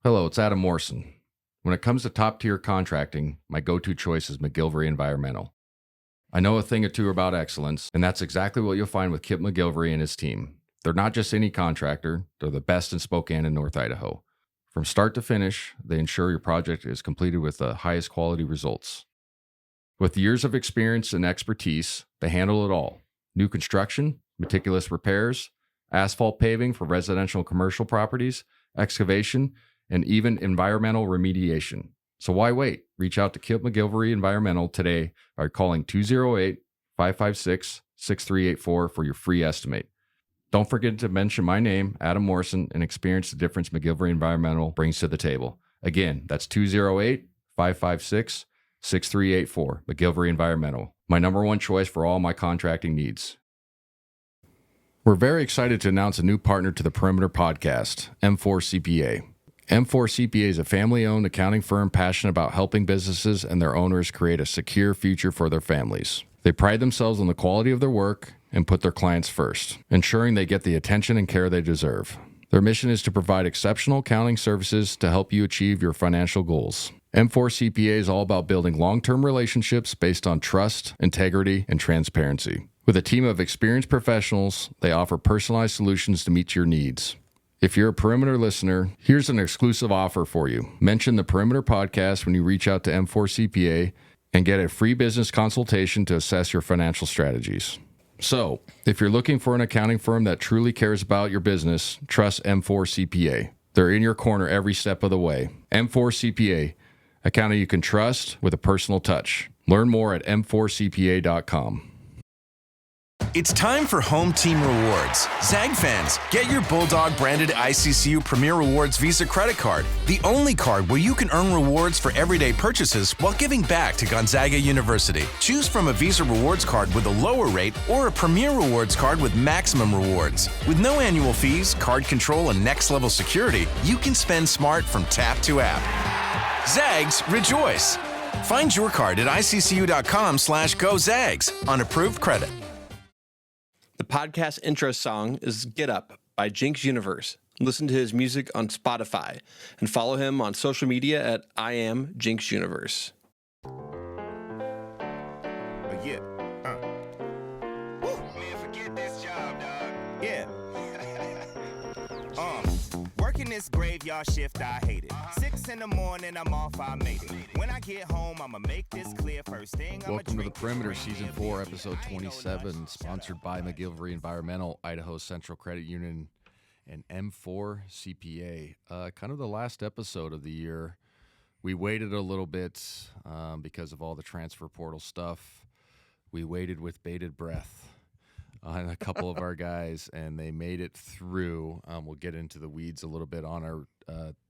Hello, it's Adam Morrison. When it comes to top-tier contracting, my go-to choice is McGilvery Environmental. I know a thing or two about excellence, and that's exactly what you'll find with Kip McGilvery and his team. They're not just any contractor, they're the best in Spokane and North Idaho. From start to finish, they ensure your project is completed with the highest quality results. With years of experience and expertise, they handle it all. New construction, meticulous repairs, asphalt paving for residential and commercial properties, excavation, and even environmental remediation. So why wait? Reach out to Kip McGilvery Environmental today by calling 208-556-6384 for your free estimate. Don't forget to mention my name, Adam Morrison, and experience the difference McGilvery Environmental brings to the table. Again, that's 208-556-6384, McGilvery Environmental. My number one choice for all my contracting needs. We're very excited to announce a new partner to the Perimeter Podcast, M4 CPA. M4 CPA is a family-owned accounting firm passionate about helping businesses and their owners create a secure future for their families. They pride themselves on the quality of their work and put their clients first, ensuring they get the attention and care they deserve. Their mission is to provide exceptional accounting services to help you achieve your financial goals. M4 CPA is all about building long-term relationships based on trust, integrity, and transparency. With a team of experienced professionals, they offer personalized solutions to meet your needs. If you're a Perimeter listener, here's an exclusive offer for you. Mention the Perimeter Podcast when you reach out to M4 CPA and get a free business consultation to assess your financial strategies. So, if you're looking for an accounting firm that truly cares about your business, trust M4 CPA. They're in your corner every step of the way. M4 CPA, accounting you can trust with a personal touch. Learn more at m4cpa.com. It's time for Home Team Rewards. Zag fans, get your Bulldog-branded ICCU Premier Rewards Visa credit card, the only card where you can earn rewards for everyday purchases while giving back to Gonzaga University. Choose from a Visa Rewards card with a lower rate or a Premier Rewards card with maximum rewards. With no annual fees, card control, and next-level security, you can spend smart from tap to app. Zags, rejoice! Find your card at iccu.com/GoZags on approved credit. The podcast intro song is Get Up by Jinx Universe. Listen to his music on Spotify and follow him on social media at I am Jinx Universe. Yeah. Woo. Man, forget this job, dog. Yeah. Working this graveyard shift, I hate it. 6 in the morning, I'm off, I made it. When I get home, I'ma make this clear. First thing, Welcome to the Perimeter Season 4, Episode 27, sponsored by McGilvery Environmental, Idaho Central Credit Union, and M4 CPA. Kind of the last episode of the year. We waited a little bit because of all the transfer portal stuff. We waited with bated breath on a couple of our guys, and they made it through. We'll get into the weeds a little bit on our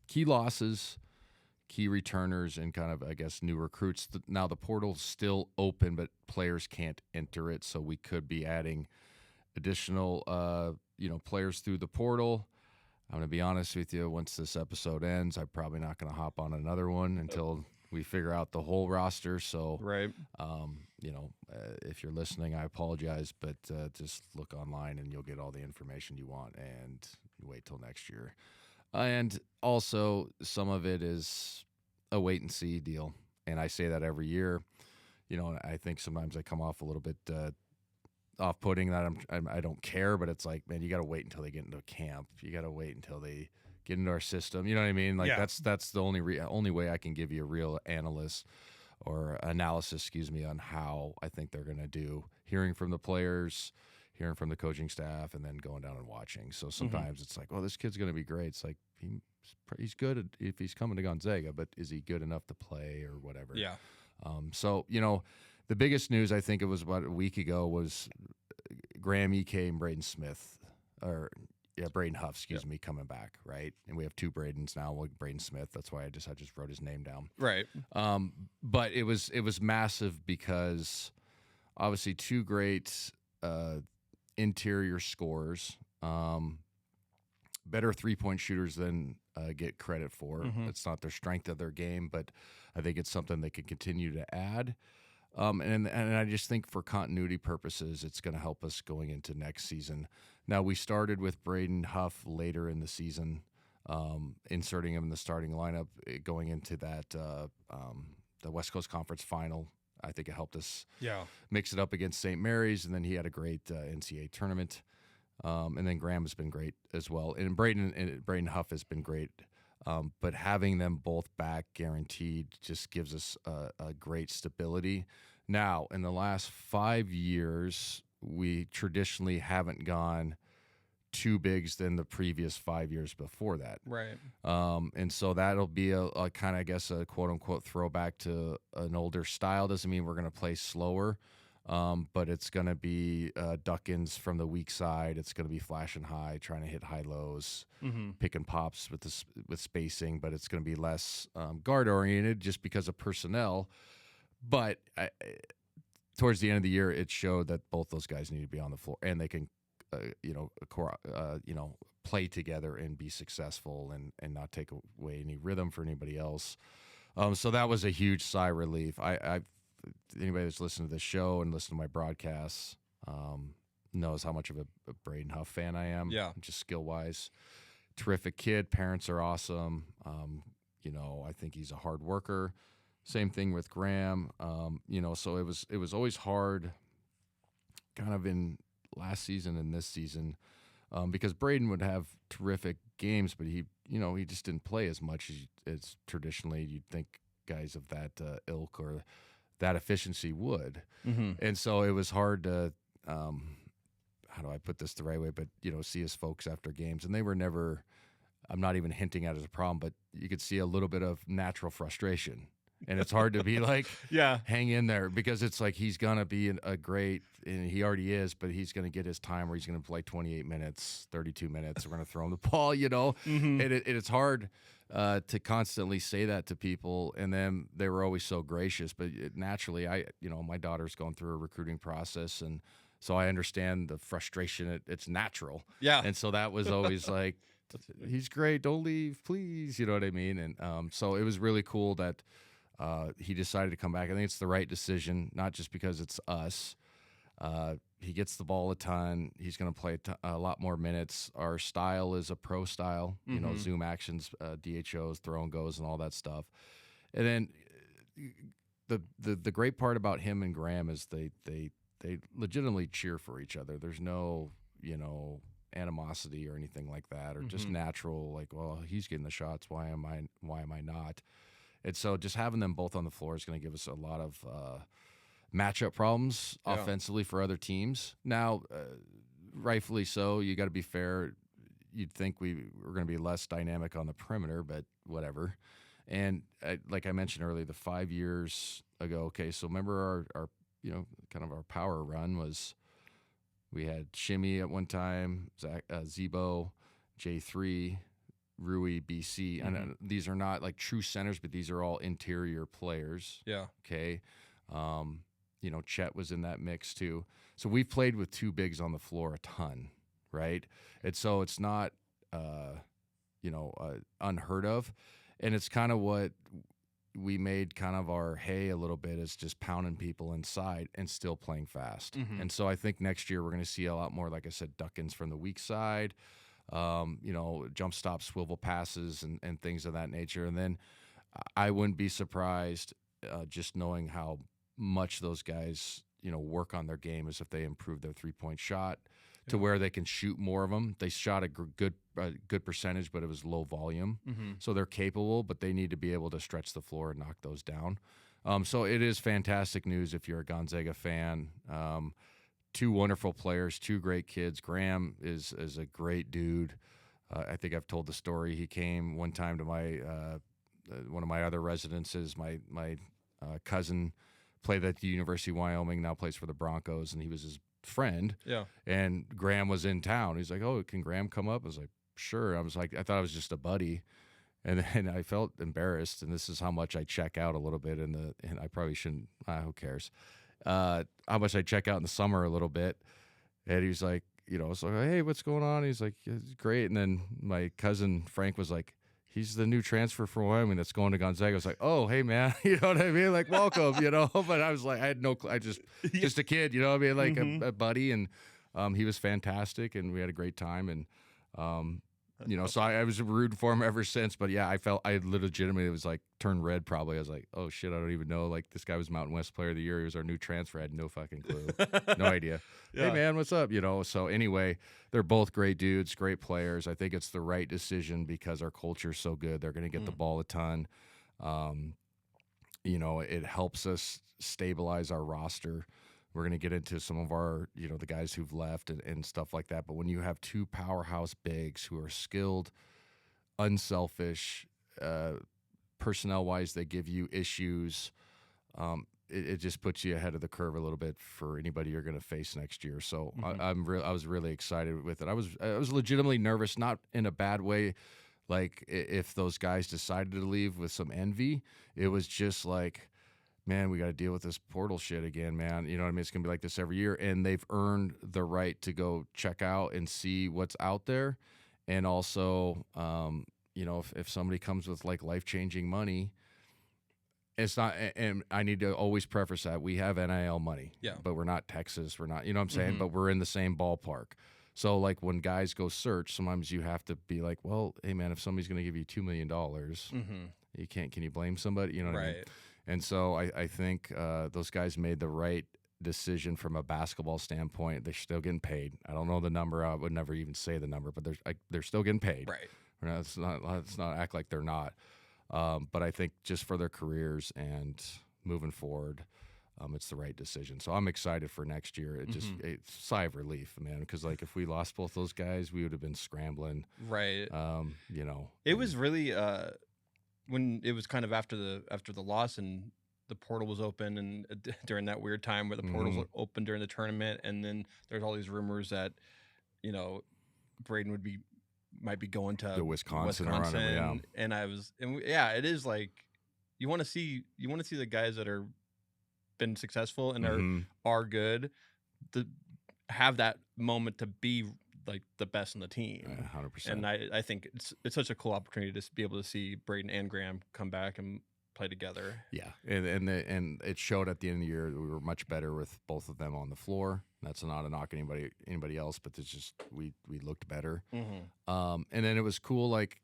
key losses, key returners, and kind of, I guess, new recruits. Now the portal's still open, but players can't enter it, so we could be adding additional, players through the portal. I'm going to be honest with you, once this episode ends, I'm probably not going to hop on another one until we figure out the whole roster. So, right. If you're listening, I apologize, but just look online and you'll get all the information you want, and wait till next year. And also, some of it is a wait and see deal, and I say that every year. I think sometimes I come off a little bit off-putting that I don't care, but it's like, man, you got to wait until they get into camp. You got to wait until they get into our system. You know what I mean? Like, yeah. That's the only way I can give you a real analysis, on how I think they're going to do. Hearing from the players, hearing from the coaching staff, and then going down and watching. So sometimes it's like, oh, this kid's going to be great. It's like, he's good if he's coming to Gonzaga, but is he good enough to play or whatever? Yeah. The biggest news, I think it was about a week ago, was Graham EK and Braden Huff, coming back, right? And we have two Bradens now, like Braden Smith. That's why I just wrote his name down. Right. But it was massive because obviously two great interior scorers, better three-point shooters than get credit for. It's not their strength of their game, but I think it's something they can continue to add. And I just think for continuity purposes, it's going to help us going into next season. Now, we started with Braden Huff later in the season. inserting him in the starting lineup going into that the West Coast Conference final. I think it helped us mix it up against St. Mary's, and then he had a great NCAA tournament. And then Graham has been great as well. And Braden Huff has been great. But having them both back guaranteed just gives us a great stability. Now, in the last 5 years, we traditionally haven't gone two bigs than the previous 5 years before that. Right. And so that'll be a kind of, I guess, a quote-unquote throwback to an older style. Doesn't mean we're going to play slower. But it's going to be duck-ins from the weak side. It's going to be flash and high, trying to hit high lows, pick and pops with spacing. But it's going to be less guard-oriented just because of personnel. But towards the end of the year, it showed that both those guys need to be on the floor, and they can, play together and be successful and not take away any rhythm for anybody else. So that was a huge sigh of relief. Anybody that's listened to this show and listened to my broadcasts knows how much of a Braden Huff fan I am. Yeah. Just skill-wise. Terrific kid. Parents are awesome. I think he's a hard worker. Same thing with Graham. So it was always hard kind of in last season and this season because Braden would have terrific games, but he just didn't play as much as traditionally you'd think guys of that ilk or that efficiency would. And so it was hard to, how do I put this the right way, but, see his folks after games. And they were never, I'm not even hinting at it as a problem, but you could see a little bit of natural frustration. And it's hard to be like, hang in there, because it's like he's going to be a great, and he already is, but he's going to get his time where he's going to play 28 minutes, 32 minutes. We're going to throw him the ball, And it's hard to constantly say that to people. And then they were always so gracious. But naturally, my daughter's going through a recruiting process. And so I understand the frustration. It's natural. Yeah. And so that was always like, he's great. Don't leave, please. You know what I mean? And so it was really cool that he decided to come back. I think it's the right decision, not just because it's us. He gets the ball a ton. He's going to play a lot more minutes. Our style is a pro style, zoom actions, DHOs, throw and goes, and all that stuff. And then the great part about him and Graham is they legitimately cheer for each other. There's no animosity or anything like that, or just natural like, well, he's getting the shots. Why am I not? And so just having them both on the floor is going to give us a lot of matchup problems offensively for other teams. Now, rightfully so, you got to be fair. You'd think we were going to be less dynamic on the perimeter, but whatever. And like I mentioned earlier, the 5 years ago, okay, so remember our kind of our power run was we had Shimmy at one time, Zebo, J3, Rui, BC, and these are not like true centers, but these are all interior players. Yeah. Okay. Chet was in that mix too. So we've played with two bigs on the floor a ton, right? And so it's not, unheard of. And it's kind of what we made kind of our hay a little bit, is just pounding people inside and still playing fast. And so I think next year we're going to see a lot more, like I said, duck-ins from the weak side, jump stop, swivel passes, and things of that nature. And then I wouldn't be surprised just knowing how much those guys, work on their game, is if they improve their three-point shot to where they can shoot more of them. They shot a good percentage, but it was low volume. So they're capable, but they need to be able to stretch the floor and knock those down. So it is fantastic news if you're a Gonzaga fan. Two wonderful players, two great kids. Graham is a great dude. I think I've told the story. He came one time to my one of my other residences. My cousin played at the University of Wyoming, now plays for the Broncos, and he was his friend. Yeah. And Graham was in town. He's like, "Oh, can Graham come up?" I was like, "Sure." I thought I was just a buddy. And then I felt embarrassed, and this is how much I check out a little bit and I probably shouldn't, who cares? How much I check out in the summer a little bit. And he was like, so hey, what's going on? He's like, it's great. And then my cousin Frank was like, he's the new transfer from Wyoming that's going to Gonzaga. I was like, oh, hey man, you know what I mean? Like, welcome, but I was like, I had no, just a kid, you know what I mean? Like a buddy. And he was fantastic, and we had a great time. And So I was rooting for him ever since. But yeah, I legitimately was like turned red probably. I was like, oh shit, I don't even know. Like this guy was Mountain West Player of the Year. He was our new transfer. I had no fucking clue. No idea. Hey man, what's up? So anyway, they're both great dudes, great players. I think it's the right decision because our culture is so good. They're going to get the ball a ton. It helps us stabilize our roster. We're going to get into some of our, the guys who've left and stuff like that. But when you have two powerhouse bigs who are skilled, unselfish, personnel-wise, they give you issues. It just puts you ahead of the curve a little bit for anybody you're going to face next year. So I was really excited with it. I was legitimately nervous, not in a bad way. Like if those guys decided to leave with some envy, it was just like, man, we got to deal with this portal shit again, man. You know what I mean? It's going to be like this every year. And they've earned the right to go check out and see what's out there. And also, if somebody comes with like life-changing money, it's not, and I need to always preface that we have NIL money, but we're not Texas. We're not, you know what I'm saying? But we're in the same ballpark. So like when guys go search, sometimes you have to be like, well, hey man, if somebody's going to give you $2 million, can you blame somebody? You know what I mean? And so I think those guys made the right decision from a basketball standpoint. They're still getting paid. I don't know the number. I would never even say the number, but they're still getting paid. Right. Let's not act like they're not. But I think just for their careers and moving forward, it's the right decision. So I'm excited for next year. It's a sigh of relief, man, because like if we lost both those guys, we would have been scrambling. Right. It was really when it was kind of after the loss and the portal was open, and during that weird time where the portals were open during the tournament, and then there's all these rumors that Braden might be going to Wisconsin. And it is like you want to see the guys that are been successful and are good to have that moment to be like the best in the team. 100%. And I think it's such a cool opportunity to be able to see Braden and Graham come back and play together. Yeah, and it showed at the end of the year that we were much better with both of them on the floor. That's not a knock anybody else, but it's just we looked better. And then it was cool, like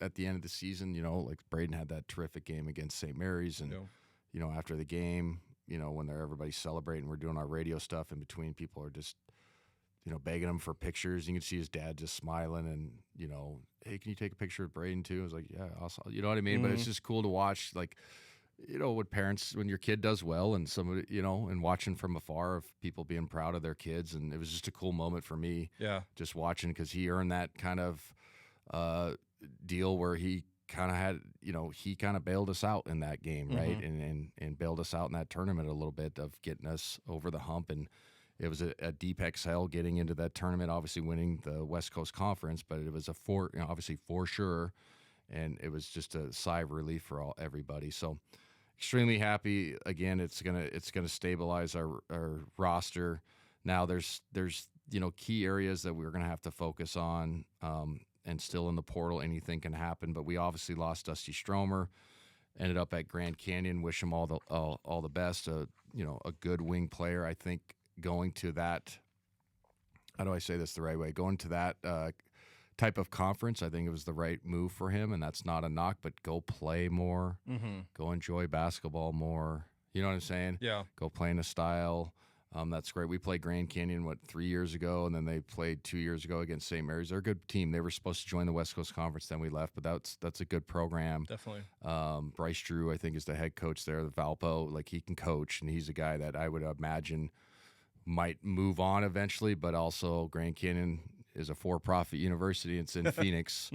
at the end of the season, like Braden had that terrific game against St. Mary's, and after the game, when everybody's celebrating, we're doing our radio stuff in between. People are just begging him for pictures. You can see his dad just smiling and, hey, can you take a picture of Braden too? I was like, yeah, awesome. You know what I mean? But it's just cool to watch, like, what parents, when your kid does well and somebody, and watching from afar of people being proud of their kids. And it was just a cool moment for me. Yeah. Just watching, because he earned that kind of deal where he kind of had, he kind of bailed us out in that game, right? And bailed us out in that tournament a little bit of getting us over the hump. And it was a deep exhale getting into that tournament, obviously winning the West Coast Conference, but it was obviously for sure. And it was just a sigh of relief for everybody. So extremely happy. Again, it's gonna stabilize our roster. Now there's key areas that we're gonna have to focus on. And still in the portal, anything can happen. But we obviously lost Dusty Stromer. Ended up at Grand Canyon. Wish him all the best. A good wing player. I think going to that. How do I say this the right way? Going to that type of conference, I think it was the right move for him. And that's not a knock, but go play more. Go enjoy basketball more. You know what I'm saying? Yeah. Go play in a style. That's great. We played Grand Canyon, 3 years ago, and then they played 2 years ago against St. Mary's. They're a good team. They were supposed to join the West Coast Conference, then we left, but that's a good program. Definitely. Bryce Drew, I think, is the head coach there, the Valpo. Like, he can coach, and he's a guy that I would imagine might move on eventually, but also Grand Canyon is a for-profit university. It's in Phoenix.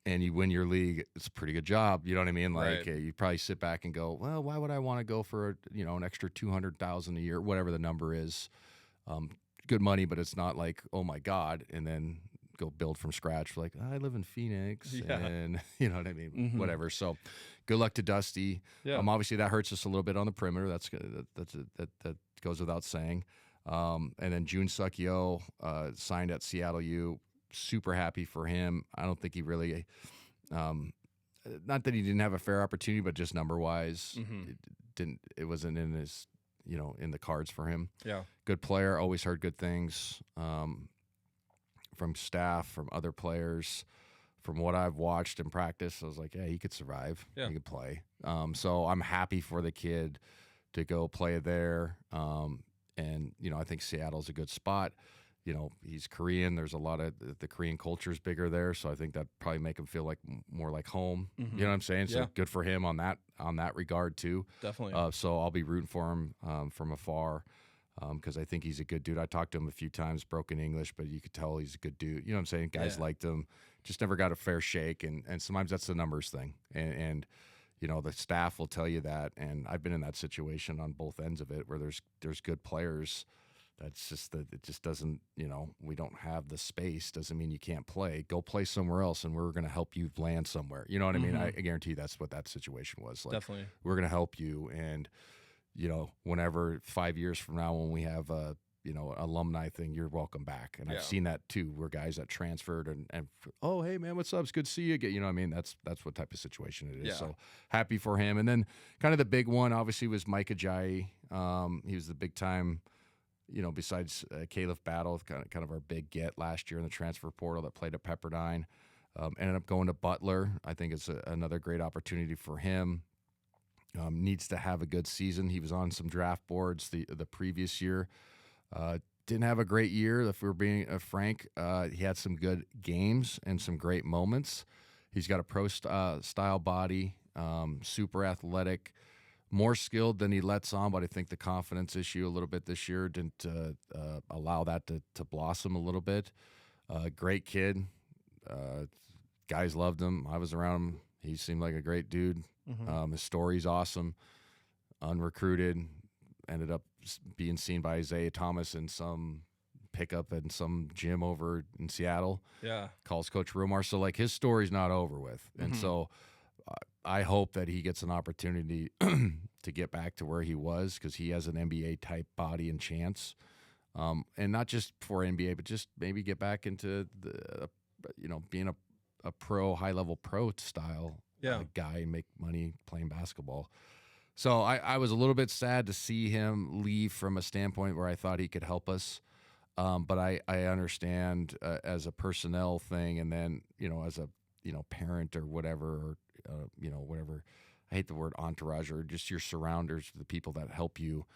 And you win your league, it's a pretty good job. You know what I mean? Like, you probably sit back and go, well, why would I want to go for an extra $200,000 a year, whatever the number is? Good money, but it's not like, oh my God, and then go build from scratch. Like, I live in Phoenix, and you know what I mean? Whatever. So, good luck to Dusty. Obviously, that hurts us a little bit on the perimeter. That goes without saying. And then June Suk-Yo signed at Seattle U. Super happy for him. I don't think he really, not that he didn't have a fair opportunity, but just number wise, it wasn't in his, in the cards for him. Yeah. Good player. Always heard good things. from staff, from other players, from what I've watched in practice, I was like, yeah, he could survive. Yeah. He could play. So I'm happy for the kid to go play there. And, I think Seattle's a good spot. He's Korean. There's a lot of the Korean culture is bigger there. So I think that probably make him feel like more like home. Mm-hmm. You know what I'm saying? So Yeah. good for him on that regard too. Definitely. So I'll be rooting for him from afar. Because I think he's a good dude. I talked to him a few times, broken English, but you could tell he's a good dude. You know what I'm saying? Guys liked him, just never got a fair shake. And sometimes that's the numbers thing. And the staff will tell you that. And I've been in that situation on both ends of it where there's good players. That's just that it just doesn't, we don't have the space. Doesn't mean you can't play. Go play somewhere else, and we're going to help you land somewhere. You know what I mean? I guarantee you that's what that situation was. Like, Definitely. We're going to help you. And whenever 5 years from now when we have a alumni thing, you're welcome back. And I've seen that too, where guys that transferred and oh, hey man, what's up? It's good to see you again. You know what I mean? That's what type of situation it is. Yeah. So happy for him. And then kind of the big one obviously was Mike Ajayi. He was the big time, besides Caleb Battle, kind of our big get last year in the transfer portal that played at Pepperdine. Ended up going to Butler. I think it's another great opportunity for him. Needs to have a good season. He was on some draft boards the previous year. Didn't have a great year, if we're being frank. He had some good games and some great moments. He's got a pro style body, super athletic, more skilled than he lets on, but I think the confidence issue a little bit this year didn't allow that to blossom a little bit. Great kid. Guys loved him. I was around him. He seemed like a great dude. Mm-hmm. His story's awesome. Unrecruited, ended up being seen by Isaiah Thomas in some pickup in some gym over in Seattle. Yeah. Calls Coach Rumar. So, his story's not over with. And so I hope that he gets an opportunity to get back to where he was, because he has an NBA-type body and chance. And not just for NBA, but just maybe get back into the, being a pro, high-level pro style guy and make money playing basketball. So I was a little bit sad to see him leave from a standpoint where I thought he could help us. But I understand as a personnel thing, and then, as a, parent or whatever, or, whatever. I hate the word entourage, or just your surrounders, the people that help you.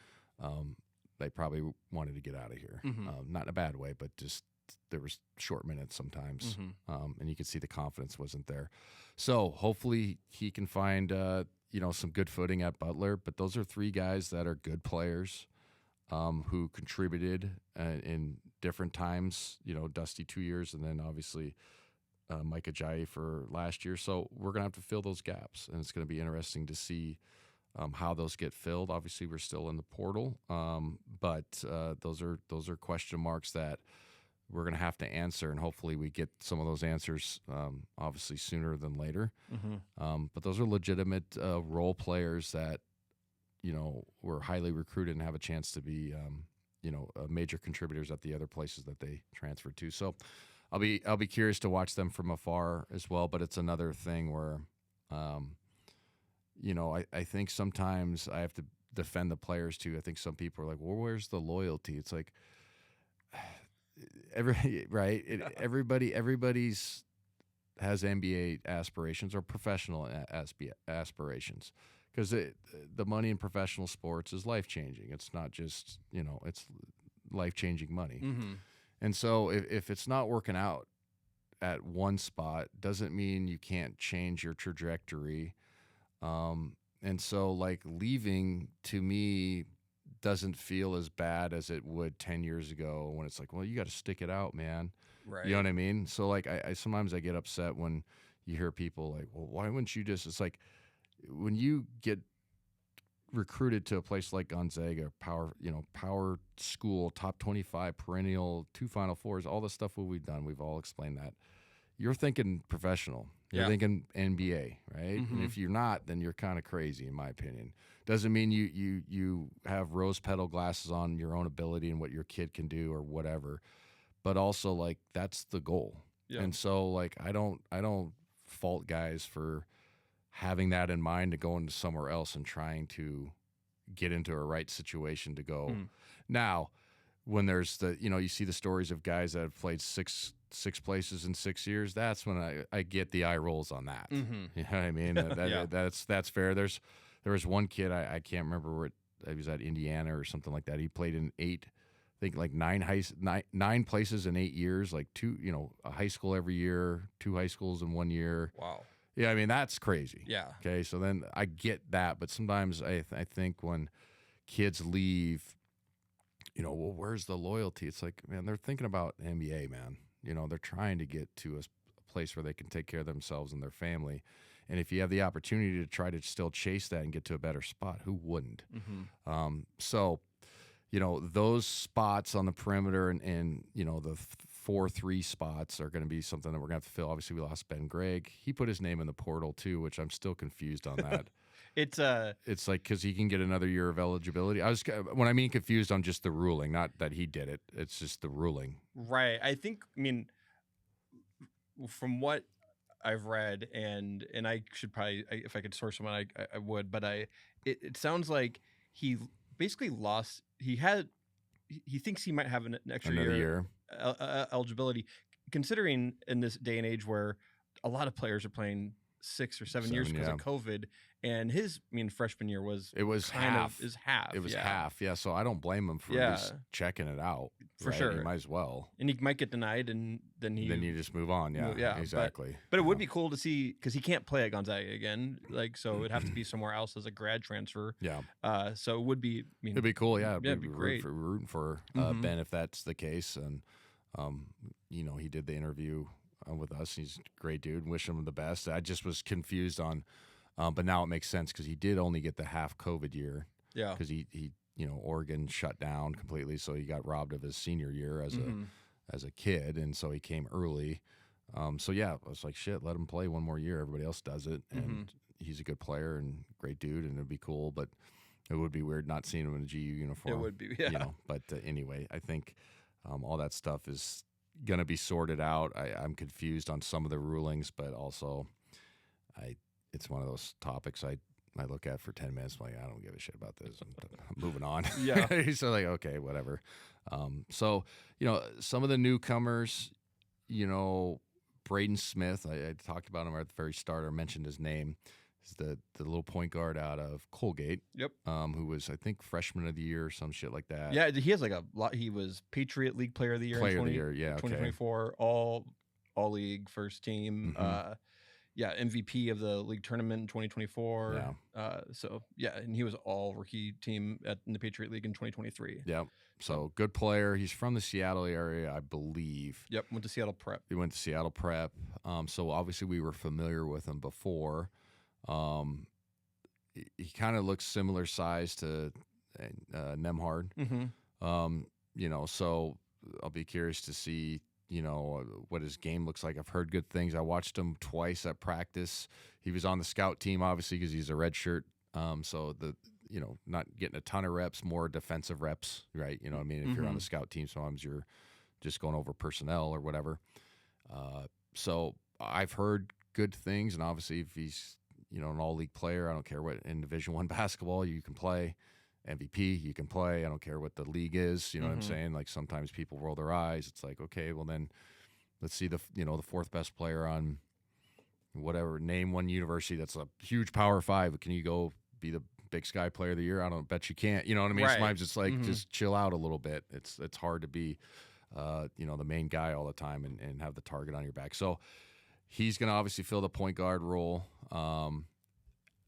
They probably wanted to get out of here. Not in a bad way, but just there was short minutes sometimes. And you could see the confidence wasn't there. So hopefully he can find, some good footing at Butler. But those are three guys that are good players who contributed in different times. Dusty 2 years, and then obviously Mike Ajayi for last year. So we're going to have to fill those gaps, and it's going to be interesting to see how those get filled. Obviously, we're still in the portal, but those are question marks that we're going to have to answer, and hopefully we get some of those answers obviously sooner than later. But those are legitimate role players that, were highly recruited and have a chance to be, major contributors at the other places that they transferred to. So I'll be curious to watch them from afar as well. But it's another thing where, I think sometimes I have to defend the players too. I think some people are like, well, where's the loyalty? It's like, everybody's has NBA aspirations or professional aspirations, because the money in professional sports is life-changing. It's not just, it's life-changing money. And so if it's not working out at one spot, doesn't mean you can't change your trajectory. And so leaving, to me, doesn't feel as bad as it would 10 years ago, when it's like, well, you got to stick it out, man. Right. You know what I mean? So I sometimes I get upset when you hear people like, well, why wouldn't you just, it's like when you get recruited to a place like Gonzaga, power school, top 25 perennial, 2 Final Fours, all the stuff we've done, we've all explained that. You're thinking professional. You're thinking NBA, right? And if you're not, then you're kind of crazy, in my opinion. Doesn't mean you have rose petal glasses on your own ability and what your kid can do or whatever, but also that's the goal. And so I don't fault guys for having that in mind, to go into somewhere else and trying to get into a right situation to go. Now, when there's you see the stories of guys that have played 6 6 places in 6 years, that's when I get the eye rolls on that. Mm-hmm. You know what I mean? That's fair. There was one kid, I can't remember where he was at, Indiana or something like that. He played in 8, I think like 9 places in 8 years, like 2, a high school every year, 2 high schools in 1 year. Wow. Yeah, I mean, that's crazy. Yeah. Okay, so then I get that, but sometimes I think when kids leave, well, where's the loyalty? It's like, man, they're thinking about NBA, man. They're trying to get to a place where they can take care of themselves and their family. And if you have the opportunity to try to still chase that and get to a better spot, who wouldn't? Mm-hmm. So, those spots on the perimeter and the 4-3 spots are going to be something that we're going to have to fill. Obviously, we lost Ben Gregg. He put his name in the portal too, which I'm still confused on that. It's like because he can get another year of eligibility. When I mean confused on just the ruling, not that he did it. It's just the ruling. Right. I mean, from what I've read, and I should probably, if I could source someone, I would. But it sounds like he basically lost. He thinks he might have an extra year. Eligibility, considering in this day and age where a lot of players are playing 6 or 7 years because of COVID, and his freshman year was half. It was half, yeah. So I don't blame him for just checking it out. For sure, he might as well. And he might get denied, and then you just move on. Yeah, exactly. But it would be cool to see, because he can't play at Gonzaga again. So it'd have to be somewhere else as a grad transfer. Yeah. So it would be. It'd be cool. Yeah, it'd be great. Rooting for Ben if that's the case, and he did the interview with us. He's a great dude. Wish him the best. I just was confused on, but now it makes sense because he did only get the half COVID year. Yeah. Because he Oregon shut down completely, so he got robbed of his senior year as a kid, and so he came early. So yeah, I was like, shit, let him play one more year. Everybody else does it, and he's a good player and great dude, and it'd be cool. But it would be weird not seeing him in a GU uniform. It would be, yeah. But anyway, I think all that stuff is going to be sorted out. I'm confused on some of the rulings, but also it's one of those topics I look at for 10 minutes. I'm like, I don't give a shit about this. I'm moving on. Yeah. So like, okay, whatever. So, some of the newcomers, Braden Smith, I talked about him at the very start, or mentioned his name. He's the little point guard out of Colgate. Yep. Who was, I think, freshman of the year or some shit like that. Yeah, he has like a lot. He was Patriot League Player of the Year. Player of the Year, yeah. 2024, all all league first team. MVP of the league tournament in 2024. Yeah. And he was all rookie team in the Patriot League in 2023. Yeah. So good player. He's from the Seattle area, I believe. Yep. Went to Seattle Prep. He went to Seattle Prep. So obviously we were familiar with him before. He kind of looks similar size to Nemhard. So I'll be curious to see, what his game looks like. I've heard good things. I watched him twice at practice. He was on the scout team, obviously, because he's a red shirt. So not getting a ton of reps, more defensive reps, right? You know what I mean? If you're on the scout team, sometimes you're just going over personnel or whatever. So I've heard good things, and obviously if he's, an all-league player, I don't care what, in Division I basketball, you can play. MVP, you can play. I don't care what the league is. You know what I'm saying? Like sometimes people roll their eyes. It's like, okay, well then let's see the fourth best player on whatever, name one university that's a huge Power 5. Can you go be the Big Sky Player of the Year? I don't bet you can't. You know what I mean? Right. Sometimes it's like just chill out a little bit. It's hard to be the main guy all the time and have the target on your back. So he's going to obviously fill the point guard role.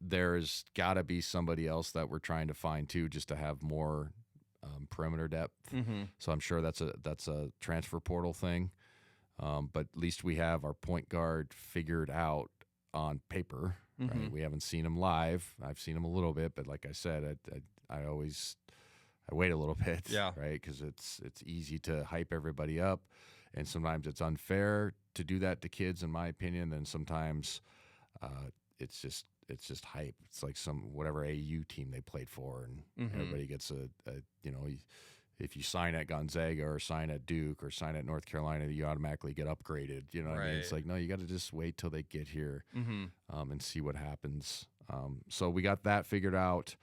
There's got to be somebody else that we're trying to find too, just to have more perimeter depth. So I'm sure that's a transfer portal thing. But at least we have our point guard figured out on paper. Right? We haven't seen him live. I've seen him a little bit, but like I said, I wait a little bit. Yeah. Right. Because it's easy to hype everybody up, and sometimes it's unfair to do that to kids, in my opinion. And sometimes it's just hype. It's like whatever AU team they played for, and everybody gets if you sign at Gonzaga or sign at Duke or sign at North Carolina, you automatically get upgraded. You know what I mean? It's like, no, you got to just wait till they get here and see what happens. So we got that figured out.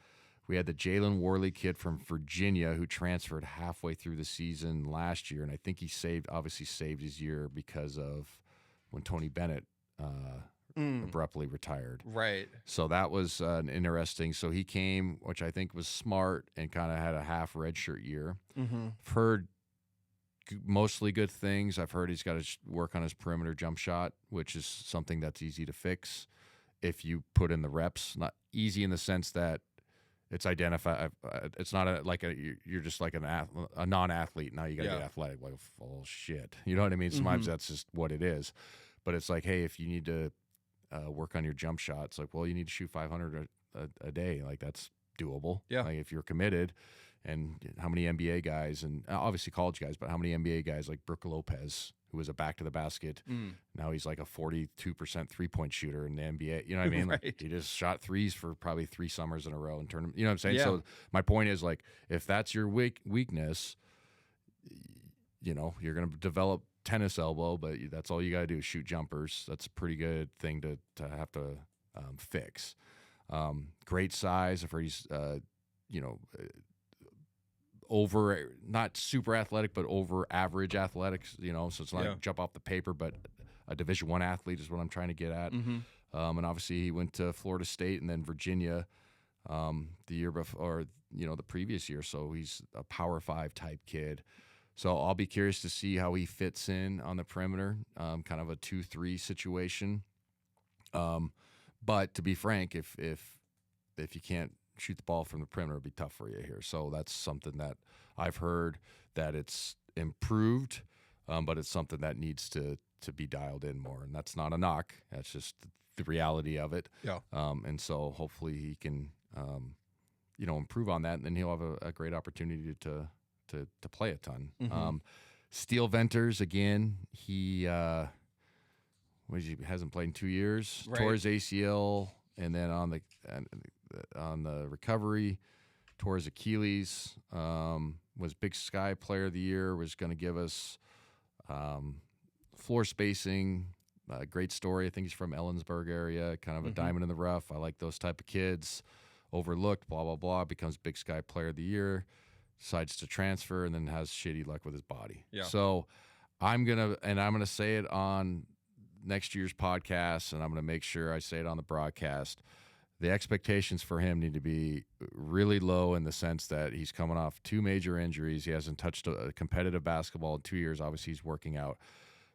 We had the Jalen Worley kid from Virginia who transferred halfway through the season last year, and I think he obviously saved his year because of when Tony Bennett abruptly retired. Right. So that was an interesting. So he came, which I think was smart, and kind of had a half redshirt year. I've heard mostly good things. I've heard he's got to work on his perimeter jump shot, which is something that's easy to fix if you put in the reps. Not easy in the sense that it's identified. It's not you're just like a non-athlete. Now you got to get athletic. Like, oh shit, you know what I mean? Sometimes that's just what it is. But it's like, hey, if you need to work on your jump shot, it's like, well, you need to shoot 500 a day. Like that's doable. Yeah. Like if you're committed. And how many NBA guys, and obviously college guys, but how many NBA guys like Brook Lopez, who was a back to the basket, now he's like a 42% 3-point shooter in the NBA. You know what I mean? Right. Like, he just shot threes for probably 3 summers in a row and turned them. You know what I'm saying? Yeah. So my point is, like, if that's your weakness, you know, you're going to develop tennis elbow, but that's all you got to do is shoot jumpers. That's a pretty good thing to have to fix. Great size. I've heard he's, over, not super athletic, but over average athletics, you know, so it's not jump off the paper, but a Division I athlete is what I'm trying to get at. And obviously he went to Florida State and then Virginia the year before, the previous year. So he's a Power 5 type kid. So I'll be curious to see how he fits in on the perimeter, kind of a 2-3 situation. But to be frank, if you can't shoot the ball from the perimeter, it'd be tough for you here. So that's something that I've heard that it's improved, but it's something that needs to be dialed in more. And that's not a knock. That's just the reality of it. Yeah. And so hopefully he can, improve on that, and then he'll have a great opportunity to play a ton. Steel Venters, again, he hasn't played in 2 years. Right. Tore his ACL, and then on the recovery, tore his Achilles, was Big Sky Player of the Year, was going to give us floor spacing, great story. I think he's from Ellensburg area, kind of a diamond in the rough. I like those type of kids. Overlooked, blah, blah, blah, becomes Big Sky Player of the Year, decides to transfer, and then has shitty luck with his body. Yeah. So I'm going to say it on next year's podcast, and I'm going to make sure I say it on the broadcast. The expectations for him need to be really low in the sense that he's coming off 2 major injuries. He hasn't touched a competitive basketball in 2 years. Obviously, he's working out.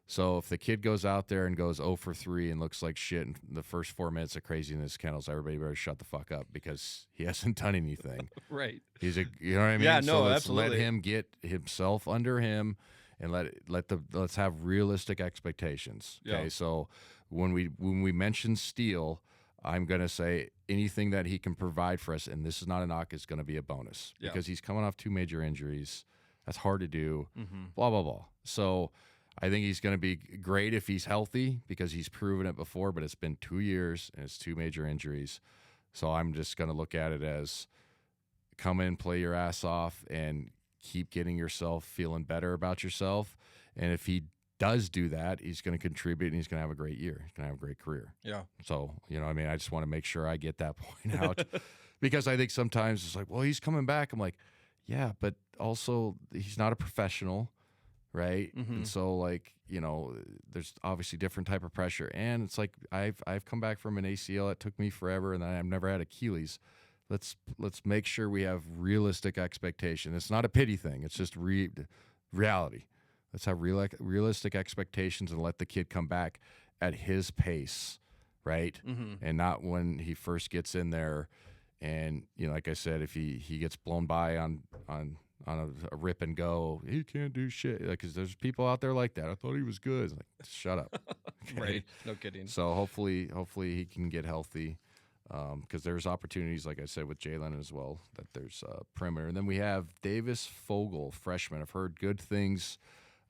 So if the kid goes out there and goes 0 for 3 and looks like shit in the first 4 minutes of craziness, Kennels, everybody better shut the fuck up because he hasn't done anything. Right. You know what I mean? Yeah, no, so let's absolutely. let him get himself under him, and let's have realistic expectations. Okay, Yeah. so when we mention Steele, I'm going to say anything that he can provide for us, and this is not a knock, is going to be a bonus because he's coming off 2 major injuries. That's hard to do, blah, blah, blah. So I think he's going to be great if he's healthy because he's proven it before, but it's been 2 years and it's 2 major injuries. So I'm just going to look at it as come in, play your ass off, and keep getting yourself feeling better about yourself. And if he does do that, he's going to contribute and he's going to have a great year. He's going to have a great career. Yeah. So, I just want to make sure I get that point out because I think sometimes it's like, well, he's coming back. I'm like, yeah, but also he's not a professional, right? And so there's obviously different type of pressure. And it's like, I've come back from an ACL. It took me forever and I've never had Achilles. Let's make sure we have realistic expectation. It's not a pity thing. It's just reality. Let's have realistic expectations and let the kid come back at his pace, right? And not when he first gets in there. And like I said, if he gets blown by on a rip and go, he can't do shit. Because there's people out there like that. I thought he was good. It's like, shut up. Okay? Right. No kidding. So hopefully he can get healthy. Because there's opportunities, like I said, with Jalen as well, that there's perimeter. And then we have Davis Fogel, freshman. I've heard good things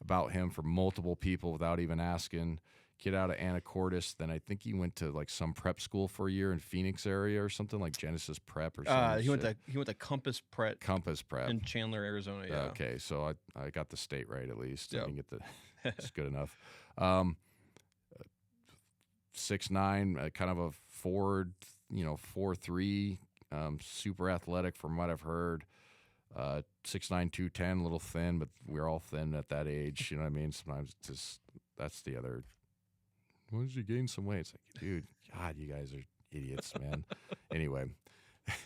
about him from multiple people without even asking. Kid out of Anacortes. Then I think he went to like some prep school for a year in Phoenix area or something, like Genesis Prep or something. He went to Compass Prep in Chandler, Arizona. Yeah. Okay, so I got the state right at least. Yep. I didn't get it's good enough. 6'9", kind of a forward, 4'3", super athletic from what I've heard. 6'9", 210, a little thin, but we're all thin at that age. You know what I mean? Sometimes it's just, that's the other. Why did you gain some weight? It's like, dude, God, you guys are idiots, man. Anyway,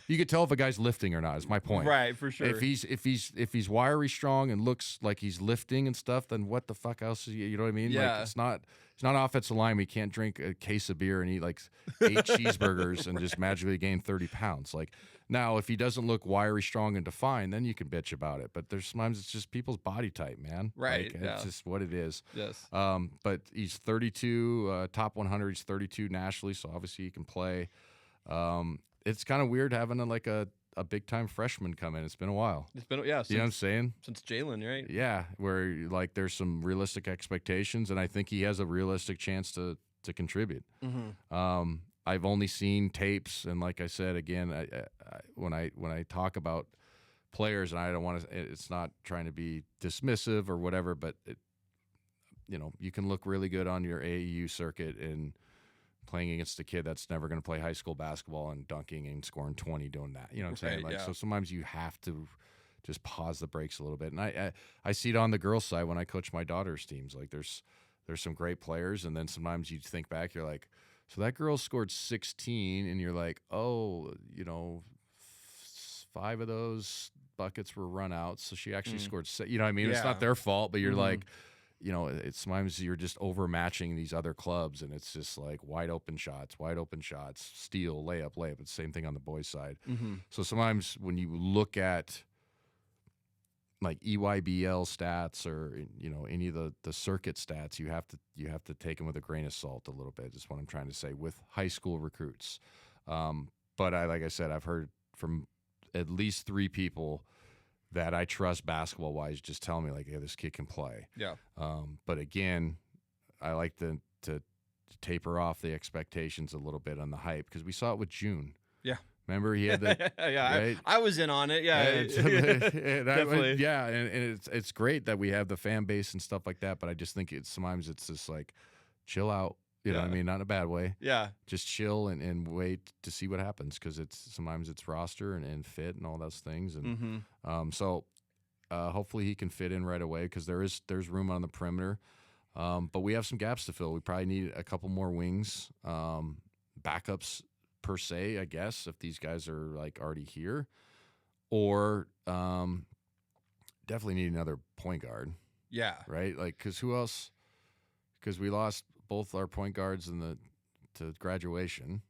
you could tell if a guy's lifting or not. Is my point. Right, for sure. If he's wiry strong and looks like he's lifting and stuff, then what the fuck else? You know what I mean? Yeah. Like it's not offensive line. We can't drink a case of beer and eat like 8 cheeseburgers and just magically gain 30 pounds. Like now, if he doesn't look wiry, strong, and defined, then you can bitch about it. But there's sometimes it's just people's body type, man. Right. Like, yeah. It's just what it is. Yes. But he's 32, top 100. He's 32 nationally, so obviously he can play. It's kind of weird having a big time freshman come in. It's been a while. It's been You know what I'm saying? since Jalen, right? Yeah, where like there's some realistic expectations, and I think he has a realistic chance to contribute. Mm-hmm. I've only seen tapes, and like I said again, when I talk about players, and I don't want to, it's not trying to be dismissive or whatever, but you can look really good on your AAU circuit and playing against a kid that's never going to play high school basketball and dunking and scoring 20 doing that. You know what I'm saying? Right, yeah. So sometimes you have to just pause the brakes a little bit. And I see it on the girls' side when I coach my daughter's teams. Like there's some great players, and then sometimes you think back, you're like, so that girl scored 16, and you're like, oh, 5 of those buckets were run outs, so she actually scored. You know what I mean? It's Yeah. not their fault, but you're like, it's sometimes you're just overmatching these other clubs, and it's just like wide open shots, steal, layup. It's the same thing on the boys' side. Mm-hmm. So sometimes when you look at like EYBL stats or any of the circuit stats, you have to take them with a grain of salt a little bit. Is what I'm trying to say with high school recruits. But like I said, I've heard from at least 3 people that I trust basketball wise just tell me like, hey, this kid can play. Yeah. But again, I like to taper off the expectations a little bit on the hype, because we saw it with June. Yeah. Remember he had the yeah, right? I was in on it. Yeah, definitely. And it's great that we have the fan base and stuff like that. But I just think sometimes it's just like chill out. You know what I mean? Not in a bad way. Yeah. Just chill and wait to see what happens, because sometimes it's roster and fit and all those things. And so hopefully he can fit in right away, because there's room on the perimeter. But we have some gaps to fill. We probably need a couple more wings, backups per se, I guess, if these guys are like already here, or definitely need another point guard. Yeah. Right. Like, because who else? Because we lost both our point guards to graduation.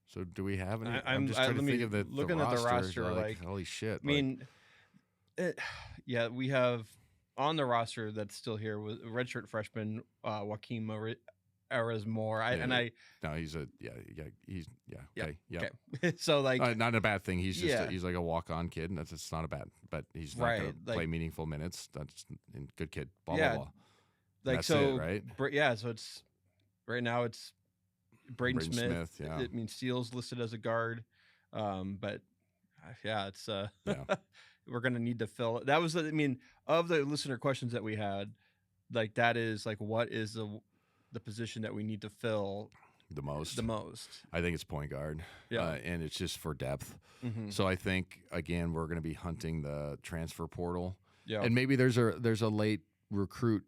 So do we have any? I'm just trying to think of looking at the roster, like holy shit. I mean, we have on the roster that's still here with redshirt freshman Joaquin Arazmore. No, he's okay. Okay. So like not a bad thing. He's just he's like a walk-on kid, and it's not a bad. But he's not going to play meaningful minutes. That's a good kid. Blah blah blah. Like that's so, it, right? So it's right now it's Braden Smith. Yeah. I mean, Steele's listed as a guard, but it's we're gonna need to fill it. That was, I mean, of the listener questions that we had, like that is like what is the position that we need to fill the most. I think it's point guard. Yeah, and it's just for depth. Mm-hmm. So I think again we're going to be hunting the transfer portal. Yeah, and maybe there's a late recruit,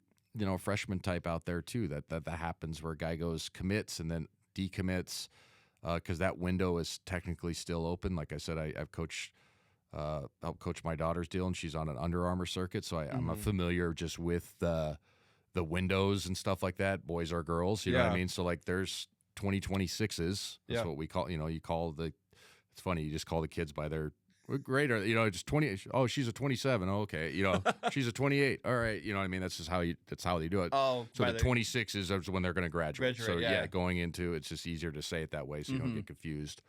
freshman type out there too. That happens where a guy commits and then decommits, because that window is technically still open. Like I said, I've coached. Help coach my daughter's deal, and she's on an Under Armour circuit, so I'm familiar just with the windows and stuff like that, boys or girls, you know what I mean? So like there's 2026s. That's what we call, you call it's funny, you just call the kids by their grade, or just 20. Oh, she's a 27. Oh, okay. She's a 28. All right. You know what I mean? That's just that's how they do it. Oh, so the 26s is when they're going to graduate. So going into it's just easier to say it that way, so you don't get confused.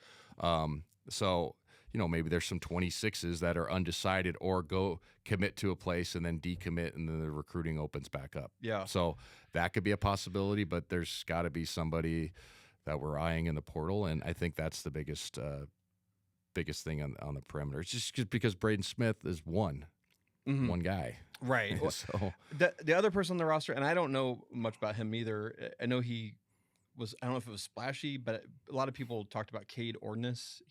So maybe there's some 26s that are undecided or go commit to a place and then decommit, and then the recruiting opens back up. Yeah. So that could be a possibility, but there's got to be somebody that we're eyeing in the portal, and I think that's the biggest thing on the perimeter. It's just because Braden Smith is one guy. Right. So the other person on the roster, and I don't know much about him either. I know he was, I don't know if it was splashy, but a lot of people talked about Cade Ordness.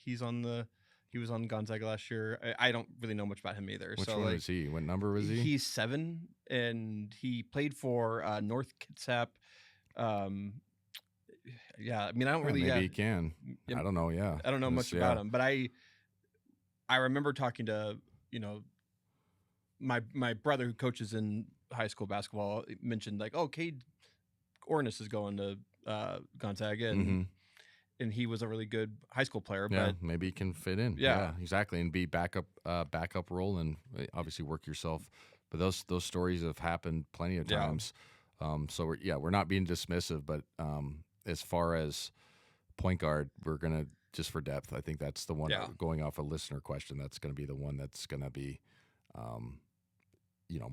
He was on Gonzaga last year. I don't really know much about him either. Which so one like, was he? What number was he? He's 7, and he played for North Kitsap. Yeah, I mean, I don't really. Maybe he can. I don't know. Yeah, I don't know much about him, but I remember talking to my brother who coaches in high school basketball mentioned like, oh, Cade Ornis is going to Gonzaga, and he was a really good high school player. Yeah, but maybe he can fit in. Yeah, exactly, and be backup role, and obviously work yourself. But those stories have happened plenty of times. So we're not being dismissive, but as far as point guard, we're gonna just for depth. I think that's the one going off a listener question. That's going to be the one that's going to be,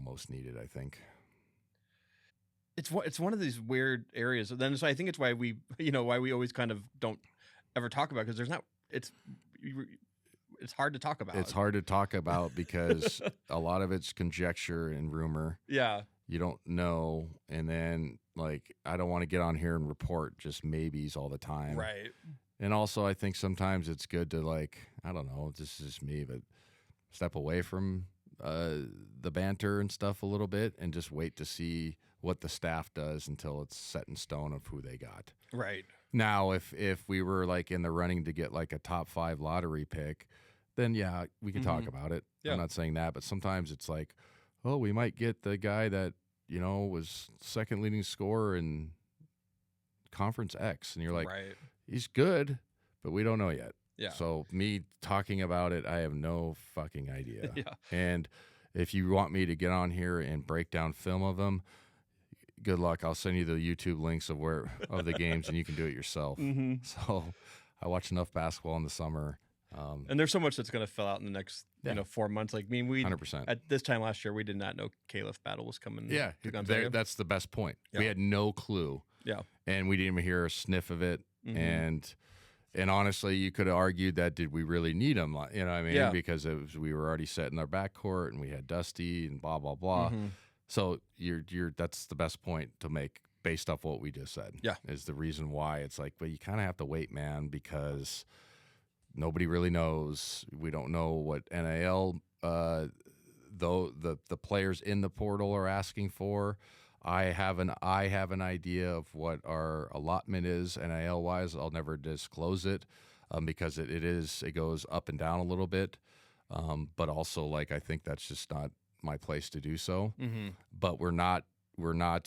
most needed. I think. It's one of these weird areas. Then so I think it's why we always kind of don't ever talk about, because there's not it's hard to talk about. It's hard to talk about because a lot of it's conjecture and rumor. Yeah. You don't know, and then like I don't want to get on here and report just maybes all the time. Right. And also I think sometimes it's good to like, I don't know, this is just me, but step away from the banter and stuff a little bit and just wait to see what the staff does until it's set in stone of who they got. Right. Now, if we were like in the running to get like a top 5 lottery pick, then yeah, we can talk about it. Yeah. I'm not saying that, but sometimes it's like, oh, we might get the guy that, was second leading scorer in Conference X. And you're like, he's good, but we don't know yet. Yeah. So me talking about it, I have no fucking idea. Yeah. And if you want me to get on here and break down film of them, good luck. I'll send you the YouTube links of the games, and you can do it yourself. So I watch enough basketball in the summer. And there's so much that's going to fill out in the next 4 months. Like, I mean, 100%. At this time last year, we did not know Caliph Battle was coming. Yeah, to Gonzaga. that's the best point. Yeah. We had no clue. Yeah, and we didn't even hear a sniff of it. And honestly, you could have argued that did we really need him? You know what I mean? Yeah. Because we were already set in our backcourt, and we had Dusty and blah blah blah. So that's the best point to make based off what we just said. Yeah, is the reason why it's like, but you kind of have to wait, man, because nobody really knows. We don't know what NIL, though the players in the portal are asking for. I have an idea of what our allotment is NIL wise. I'll never disclose it because it goes up and down a little bit. But also, like, I think that's just not my place to do so. But we're not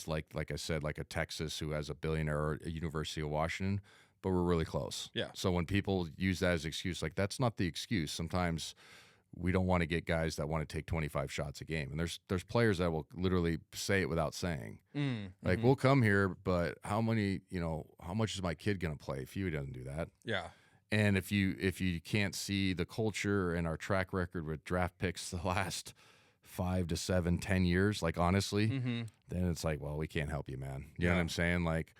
like I said, like a Texas who has a billionaire, or a University of Washington, but we're really close. Yeah. So when people use that as an excuse, like, that's not the excuse. Sometimes we don't want to get guys that want to take 25 shots a game. And there's players that will literally say it without saying. Like, we'll come here, but how much is my kid going to play if he doesn't do that? Yeah. And if you can't see the culture and our track record with draft picks the last 5 to 7, 10 years, like, honestly, then it's like, well, we can't help you, man. You know what I'm saying? Like,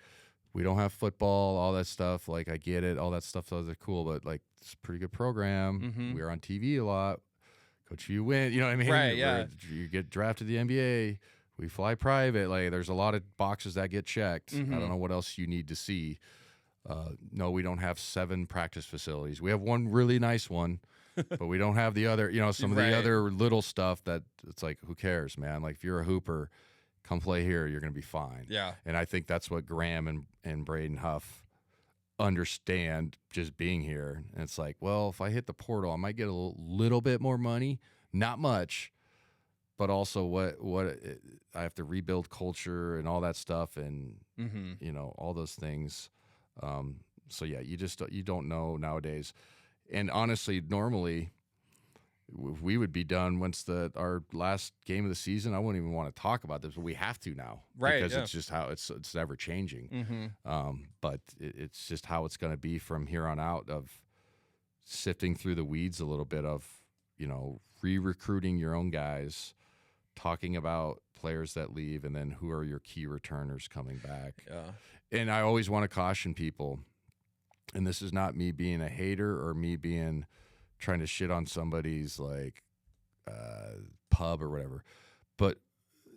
we don't have football, all that stuff. Like, I get it. All that stuff, those are cool, but like, it's a pretty good program. We're on TV a lot. Coach, you win. You know what I mean? Right, yeah. You get drafted to the NBA. We fly private. Like, there's a lot of boxes that get checked. I don't know what else you need to see. No, we don't have 7 practice facilities. We have one really nice one, but we don't have the other, some of the other little stuff that it's like, who cares, man? Like, if you're a hooper, come play here, you're going to be fine. Yeah. And I think that's what Graham and Braden Huff understand just being here. And it's like, well, if I hit the portal, I might get a little bit more money, not much, but also I have to rebuild culture and all that stuff, and all those things. So yeah, you don't know nowadays. And honestly, normally we would be done once our last game of the season. I wouldn't even want to talk about this, but we have to now, right? Because it's just how it's ever changing. But it's just how it's going to be from here on out, of sifting through the weeds a little bit, of re-recruiting your own guys, talking about players that leave, and then who are your key returners coming back. Yeah. And I always want to caution people, and this is not me being a hater or me being trying to shit on somebody's like pub or whatever, but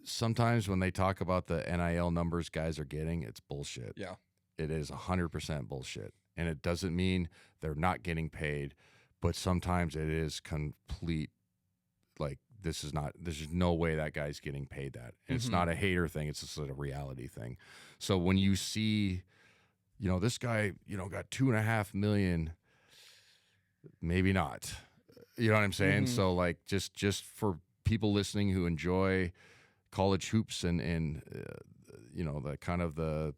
sometimes when they talk about the NIL numbers guys are getting, it's bullshit. Yeah, it is 100% bullshit, and it doesn't mean they're not getting paid, but sometimes it is complete. Like there's no way that guy's getting paid that. And it's not a hater thing. It's just a reality thing. So when you see, this guy, got $2.5 million, maybe not, you know what I'm saying? So like, just for people listening who enjoy college hoops and the kind of the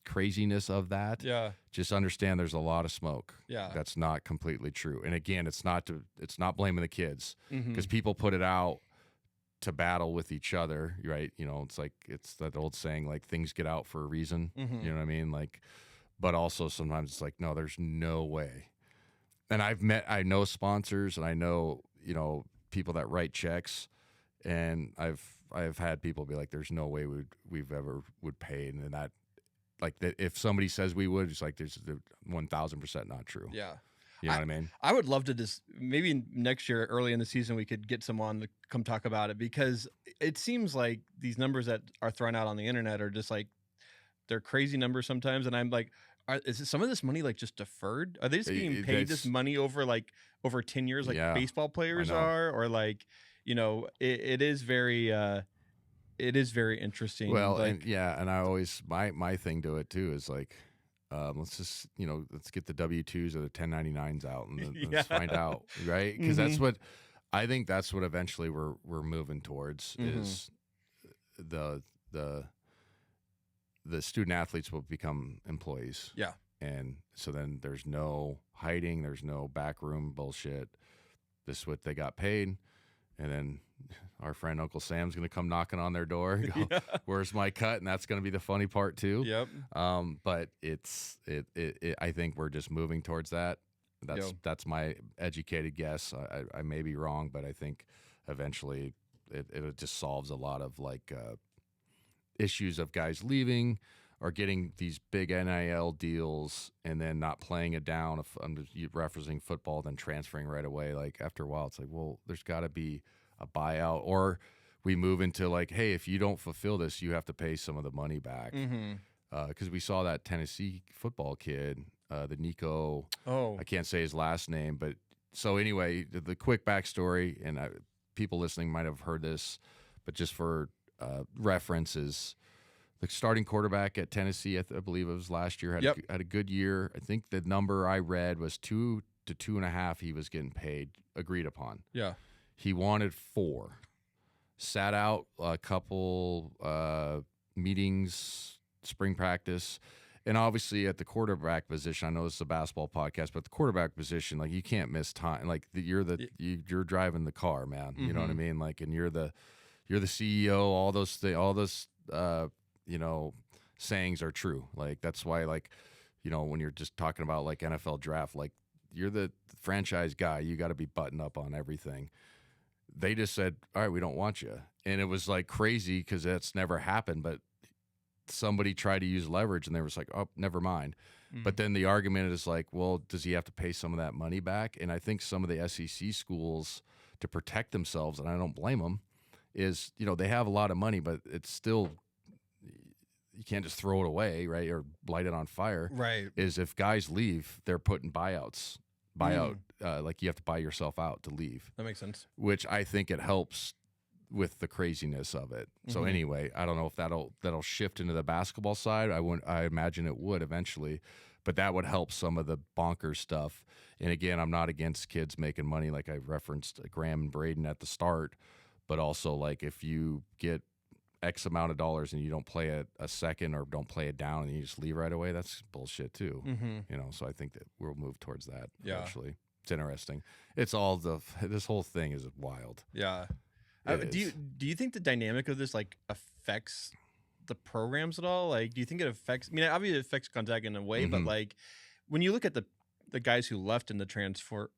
craziness of that, just understand there's a lot of smoke. That's not completely true. And again, it's not blaming the kids, because people put it out to battle with each other, right? It's like, it's that old saying, like, things get out for a reason. You know what I mean? Like, but also sometimes it's like, no, there's no way. And I know sponsors, and I know, people that write checks, and I've had people be like, there's no way we've ever would pay. And that, like, that if somebody says we would, it's like, there's 1,000% not true. Yeah. You know what I mean? I would love to just, maybe next year, early in the season, we could get someone to come talk about it, because it seems like these numbers that are thrown out on the internet are just like, they're crazy numbers sometimes. And I'm like, is some of this money like just deferred? Are they just being paid this money over 10 years, like baseball players are? Or like, it is very interesting. Well, and I always, my thing to it too is like, let's just, let's get the W-2s or the 1099s out and let's find out, right? Because that's what, I think that's what eventually we're moving towards, is the student athletes will become employees. Yeah. And so then there's no hiding, there's no backroom bullshit. This is what they got paid. And then our friend Uncle Sam's going to come knocking on their door and go, where's my cut? And that's going to be the funny part too. Yep. But I think we're just moving towards that. That's my educated guess. I may be wrong, but I think eventually it just solves a lot of like issues of guys leaving or getting these big NIL deals and then not playing it down. If I'm just referencing football, then transferring right away. Like after a while, it's like, well, there's got to be a buyout, or we move into like, hey, if you don't fulfill this, you have to pay some of the money back. Because we saw that Tennessee football kid, the Nico. I can't say his last name, but so anyway, the quick backstory, and people listening might have heard this, but just for references, the starting quarterback at Tennessee, I believe it was last year, had a good year. I think the number I read was 2 to 2.5 he was getting paid, agreed upon. Yeah. He wanted 4. Sat out a couple meetings, spring practice, and obviously at the quarterback position, I know this is a basketball podcast, but the quarterback position, like you can't miss time. Like you're driving the car, man. You know what I mean? Like, and you're the CEO. All those sayings are true. Like that's why, like, when you're just talking about like NFL draft, like you're the franchise guy, you got to be buttoned up on everything. They just said, all right, we don't want you. And it was like crazy because that's never happened, but somebody tried to use leverage and they were just like, oh, never mind. But then the argument is like, well, does he have to pay some of that money back? And I think some of the SEC schools, to protect themselves, and I don't blame them, is, they have a lot of money, but it's still, you can't just throw it away, right? Or light it on fire. Right. Is if guys leave, they're putting buyout, like you have to buy yourself out to leave. That makes sense. Which I think it helps with the craziness of it. So anyway, I don't know if that'll shift into the basketball side. I imagine it would eventually, but that would help some of the bonkers stuff. And again, I'm not against kids making money, like I referenced Graham and Braden at the start, but also like if you get X amount of dollars and you don't play a second or don't play it down and you just leave right away, that's bullshit too. So I think that we'll move towards that eventually. It's interesting. It's all this whole thing is wild. Yeah. Do you think the dynamic of this like affects the programs at all? Like, do you think it affects? I mean, obviously it affects Gonzaga in a way, but like when you look at the guys who left in the transfer,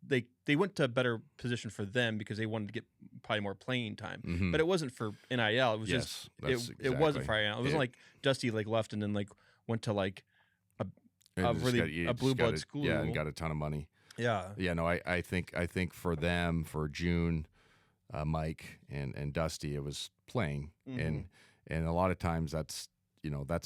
they went to a better position for them because they wanted to get probably more playing time. But it wasn't for NIL. It was just it wasn't for NIL. It wasn't like Dusty like left and then like went to like a blue blood school. Yeah, and got a ton of money. Yeah. Yeah, no, I think for them, for June, Mike and Dusty, it was playing. And a lot of times that's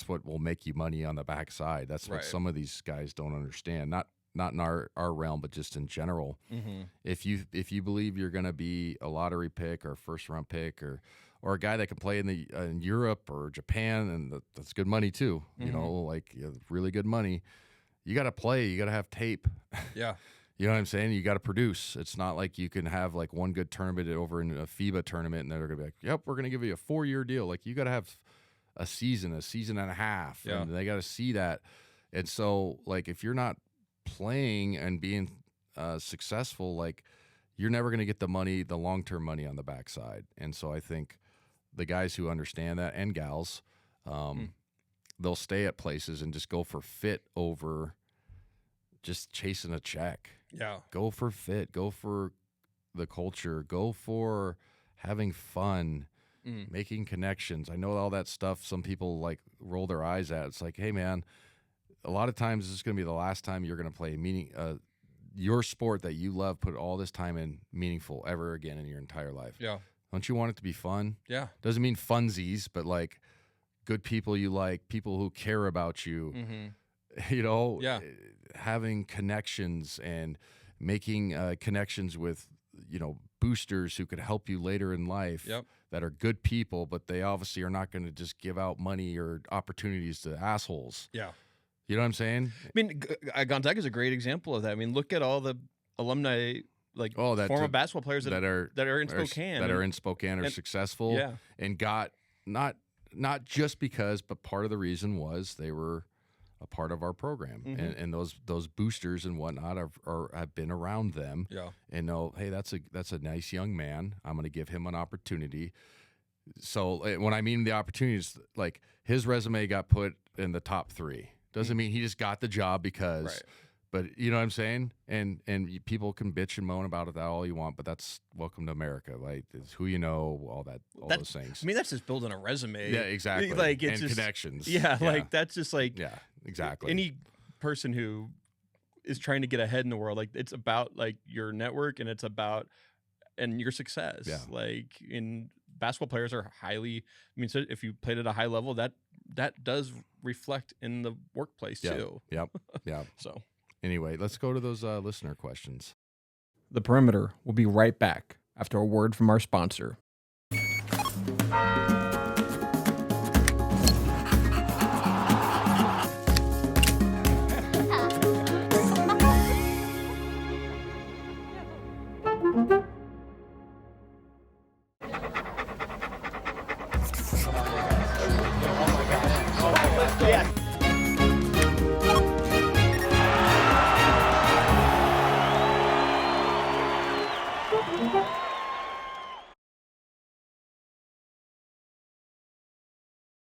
what will make you money on the backside. That's what some of these guys don't understand. Not not in our realm, but just in general. Mm-hmm. If you believe you're going to be a lottery pick or first round pick or a guy that can play in Europe or Japan, and that's good money too, you know, like really good money. You got to play. You got to have tape. Yeah. You know what I'm saying? You got to produce. It's not like you can have like one good tournament over in a FIBA tournament and they're going to be like, yep, we're going to give you a 4-year deal. Like you got to have a season and a half. Yeah. And they got to see that. And so like if you're not playing and being successful, like you're never going to get the money, the long-term money on the backside. And so I think the guys who understand that and gals, they'll stay at places and just go for fit over just chasing a check. Yeah. Go for fit. Go for the culture. Go for having fun, making connections. I know all that stuff some people like roll their eyes at. It's like, hey, man, a lot of times this is going to be the last time you're going to play your sport that you love, put all this time in, meaningful ever again in your entire life. Yeah. Don't you want it to be fun? Yeah. Doesn't mean funsies, but like good people you like, people who care about you. You know, having connections and making connections with, you know, boosters who could help you later in life that are good people, but they obviously are not going to just give out money or opportunities to assholes. Yeah. You know what I'm saying? I mean, Gonzaga is a great example of that. I mean, look at all the alumni, like former basketball players that are in Spokane. That are in Spokane are successful and got not just because, but part of the reason was they were a part of our program, and those boosters and whatnot have been around them, and know, hey, that's a nice young man. I'm going to give him an opportunity. So when I mean the opportunities, like his resume got put in the top 3. Doesn't mean he just got the job because. Right. But you know what I'm saying? And people can bitch and moan about it all you want, but that's welcome to America. Like, it's who you know, all those things. I mean, that's just building a resume. Yeah, exactly. Like, it's and just connections. Yeah, like that's just like exactly. Any person who is trying to get ahead in the world, like it's about like your network and it's about your success. Yeah. Like in basketball players are highly. I mean, so if you played at a high level, that does reflect in the workplace too. Yep. Yeah. So. Anyway, let's go to those listener questions. The Perimeter will be right back after a word from our sponsor.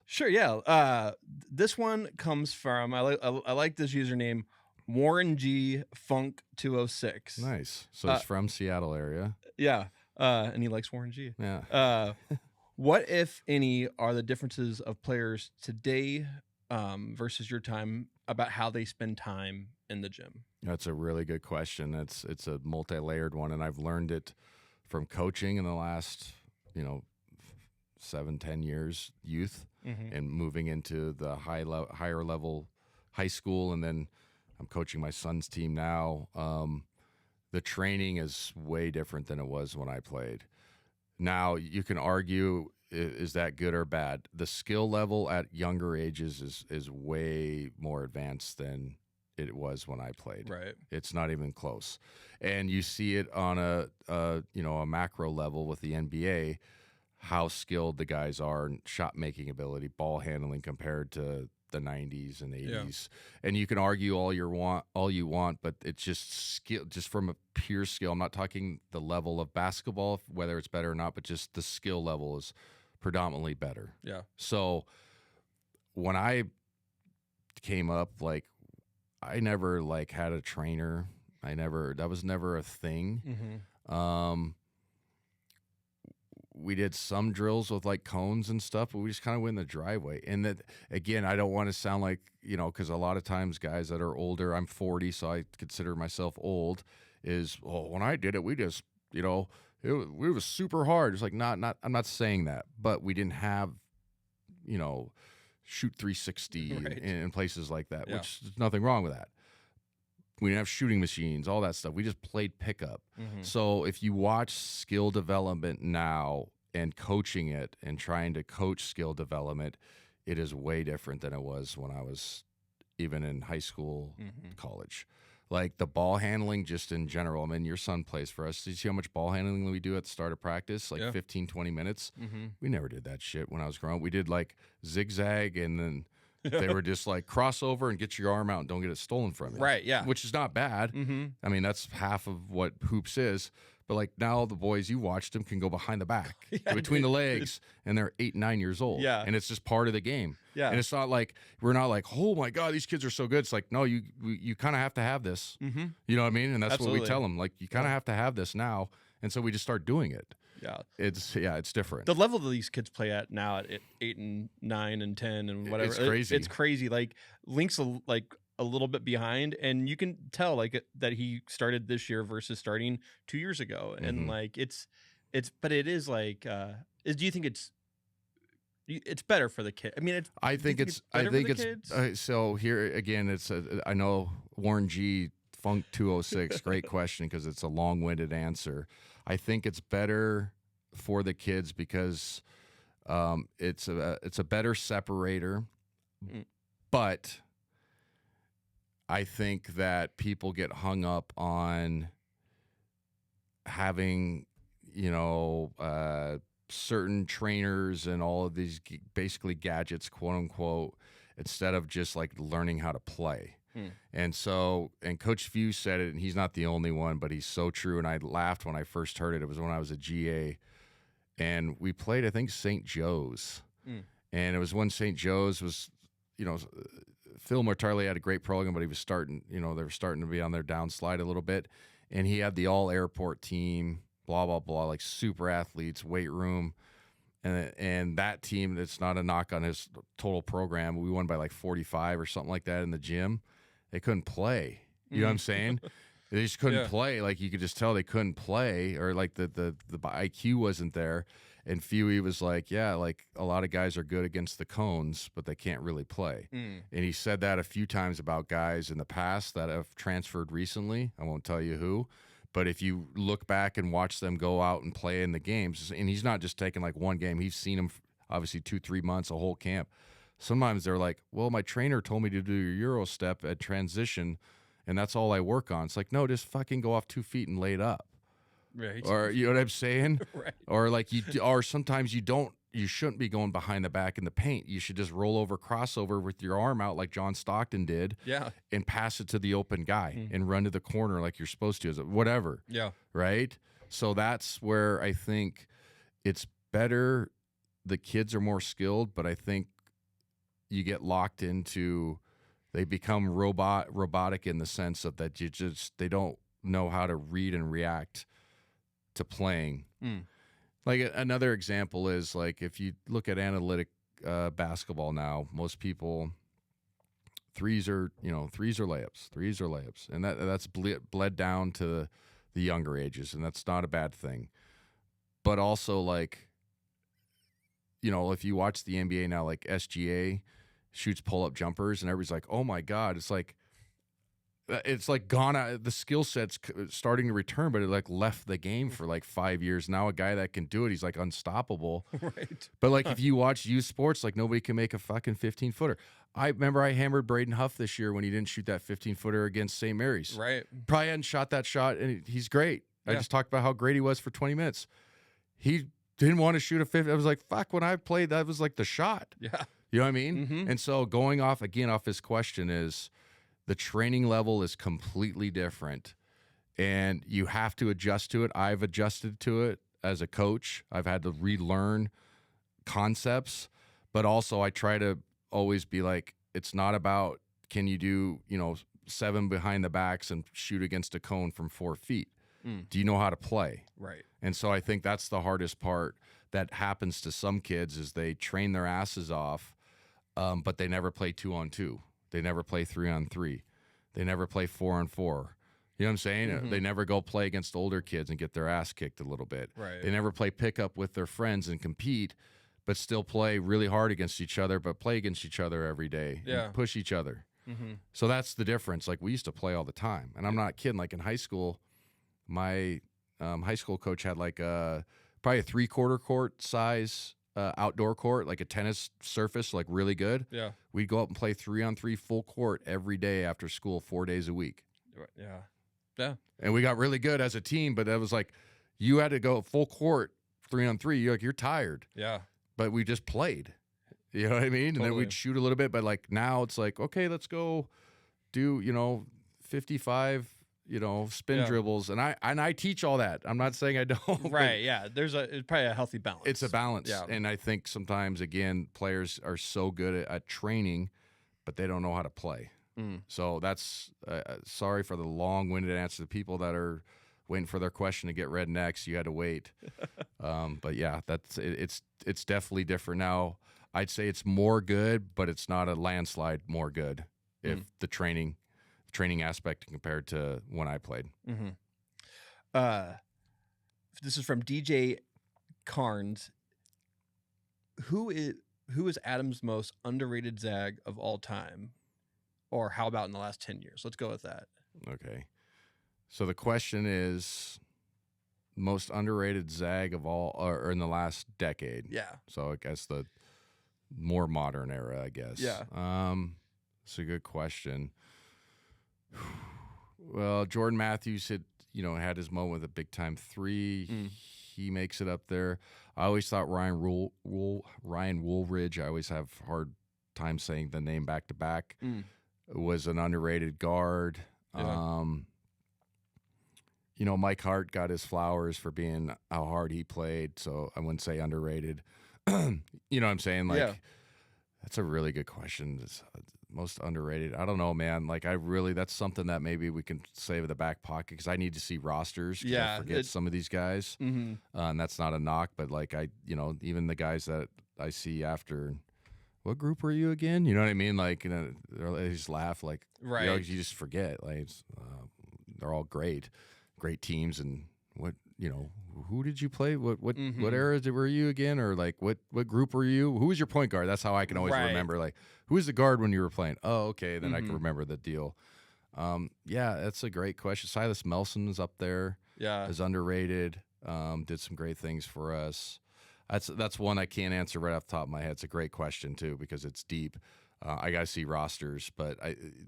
Sure, yeah. This one comes from I like this username, Warren G Funk 206. Nice. So he's from Seattle area. Yeah. And he likes Warren G. Yeah. What, if any, are the differences of players today versus your time about how they spend time in the gym? That's a really good question. It's a multi-layered one, and I've learned it from coaching in the last, 7-10 years, youth, and moving into the higher level high school, and then I'm coaching my son's team now. The training is way different than it was when I played. Now, you can argue, is that good or bad? The skill level at younger ages is way more advanced than it was when I played. Right. It's not even close. And you see it on a macro level with the NBA, how skilled the guys are in shot making ability, ball handling compared to the 90s and 80s. Yeah. And you can argue all you want, but it's just skill, just from a pure skill. I'm not talking the level of basketball, whether it's better or not, but just the skill level is predominantly better. Yeah. So when I came up, like, I never had a trainer. That was never a thing. We did some drills with cones and stuff, but we just kind of went in the driveway. And that, again, I don't want to sound like, because a lot of times guys that are older, I'm 40, so I consider myself old, when I did it, we just, it was super hard. It's not, I'm not saying that, but we didn't have, shoot 360 in places like that, which there's nothing wrong with that. we didn't have shooting machines, all that stuff. We just played pickup. Mm-hmm. So if you watch skill development now and coaching it and trying to coach skill development, it is way different than it was when I was even in high school, college. Like the ball handling just in general. I mean, your son plays for us. Do you see how much ball handling we do at the start of practice? Like 15, 20 minutes. We never did that shit when I was growing up. We did like zigzag, and then they were just like crossover and get your arm out and don't get it stolen from you. Right, yeah. Which is not bad. I mean, that's half of what hoops is. But like now the boys, you watched them, can go behind the back, between the legs, and they're 8, 9 years old. Yeah. And it's just part of the game. Yeah. And it's not like, we're not like, oh my God, these kids are so good. It's like, no, you kind of have to have this. You know what I mean? And that's what we tell them. Like, you kind of have to have this now. And so we just start doing it. Yeah. It's different. The level that these kids play at now at 8 and 9 and 10 and whatever. It's crazy. It's crazy. Like Link's a little bit behind, and you can tell like that he started this year versus starting 2 years ago. And like but it is like do you think it's better for the kid? I mean, I think it's so here again, I know Warren G Funk 206, great question, because it's a long-winded answer. I think it's better for the kids because it's a better separator, but I think that people get hung up on having, certain trainers and all of these basically gadgets, quote unquote, instead of just like learning how to play. And so, and Coach Few said it, and he's not the only one, but he's so true. And I laughed when I first heard it. It was when I was a GA, and we played, I think, St. Joe's. And it was when St. Joe's was, Phil Mortarley had a great program, but he was starting, they were starting to be on their downslide a little bit. And he had the all airport team, blah, blah, blah, like super athletes, weight room. And that team, it's not a knock on his total program. We won by like 45 or something like that in the gym. They couldn't play. You know what I'm saying? They just couldn't play. Like, you could just tell they couldn't play, or like the IQ wasn't there. And Fewy was like, yeah, like a lot of guys are good against the cones, but they can't really play. And he said that a few times about guys in the past that have transferred recently. I won't tell you who, but if you look back and watch them go out and play in the games, and he's not just taking like one game, he's seen them obviously 2-3 months, a whole camp. Sometimes they're like, well, my trainer told me to do your Euro step at transition, and that's all I work on. It's like, no, just fucking go off 2 feet and lay it up. Right. Or, you know what I'm saying? Right. Or like or sometimes you shouldn't be going behind the back in the paint. You should just roll over, crossover with your arm out like John Stockton did. Yeah. And pass it to the open guy and run to the corner like you're supposed to, whatever. Yeah. Right? So that's where I think it's better. The kids are more skilled, but I think you get locked into, they become robotic in the sense of that they don't know how to read and react to playing. Like another example is like, if you look at analytic basketball now, most people, threes are layups, and that's bled down to the younger ages, and that's not a bad thing. But also, like, if you watch the NBA now, like SGA shoots pull-up jumpers, and everybody's like, oh my God, it's like gone out. The skill set's starting to return, but it like left the game for like 5 years. Now a guy that can do it, he's like unstoppable. Right. But like if you watch youth sports, like nobody can make a fucking 15-footer. I remember I hammered Braden Huff this year when he didn't shoot that 15-footer against St. Mary's. Right. Probably hadn't shot that shot, and he's great. I just talked about how great he was for 20 minutes. He didn't want to shoot a 50. I was like, fuck, when I played, that was like the shot. Yeah. You know what I mean? And so going off his question is, the training level is completely different, and you have to adjust to it. I've adjusted to it as a coach. I've had to relearn concepts, but also I try to always be like, it's not about, can you do, 7 behind the backs and shoot against a cone from 4 feet? Do you know how to play? Right. And so I think that's the hardest part that happens to some kids is they train their asses off, but they never play 2-on-2. They never play 3-on-3. They never play 4-on-4. You know what I'm saying? They never go play against older kids and get their ass kicked a little bit. Right. They never play pickup with their friends and compete, but still play really hard against each other, but play against each other every day. Yeah. And push each other. So that's the difference. Like we used to play all the time, and I'm not kidding. Like in high school, my high school coach had like probably a 3/4 court size outdoor court, like a tennis surface, like really good. Yeah. We'd go up and play 3-on-3 full court every day after school, 4 days a week. Yeah. Yeah. And we got really good as a team, but it was like you had to go full court 3-on-3. You're tired. Yeah. But we just played. You know what I mean? And then we'd shoot a little bit, but like now it's like, okay, let's go do, 55, spin dribbles. And I teach all that. I'm not saying I don't. Right. Yeah. It's probably a healthy balance. It's a balance. Yeah. And I think sometimes, again, players are so good at training, but they don't know how to play. So that's sorry for the long-winded answer to people that are waiting for their question to get read next. You had to wait. But yeah, it's definitely different now. I'd say it's more good, but it's not a landslide more good if the training aspect compared to when I played. This is from DJ Carnes. Who is Adam's most underrated Zag of all time? Or how about in the last 10 years? Let's go with that. Okay. So the question is most underrated Zag of all, or in the last decade. Yeah. So I guess the more modern era, I guess. Yeah. It's a good question. Well, Jordan Matthews had his moment with a big time three. He makes it up there. I always thought Ryan Woolridge, I always have hard time saying the name back to back, was an underrated guard. Yeah. Mike Hart got his flowers for being how hard he played, so I wouldn't say underrated. You know what I'm saying? Like, that's a really good question. It's most underrated. I don't know, man. Like, that's something that maybe we can save in the back pocket because I need to see rosters. Yeah. I forget some of these guys. And that's not a knock, but like even the guys that I see after, what group were you again? You know what I mean? Like, they just laugh. Like, right. You just forget. Like, they're all great teams. And who did you play? What eras were you again? Or like, what group were you? Who was your point guard? That's how I can always remember. Like, who was the guard when you were playing? Oh, okay. Then I can remember the deal. Yeah, that's a great question. Silas Melson is up there. Yeah. Is underrated. Did some great things for us. That's one I can't answer right off the top of my head. It's a great question too because it's deep. I got to see rosters, but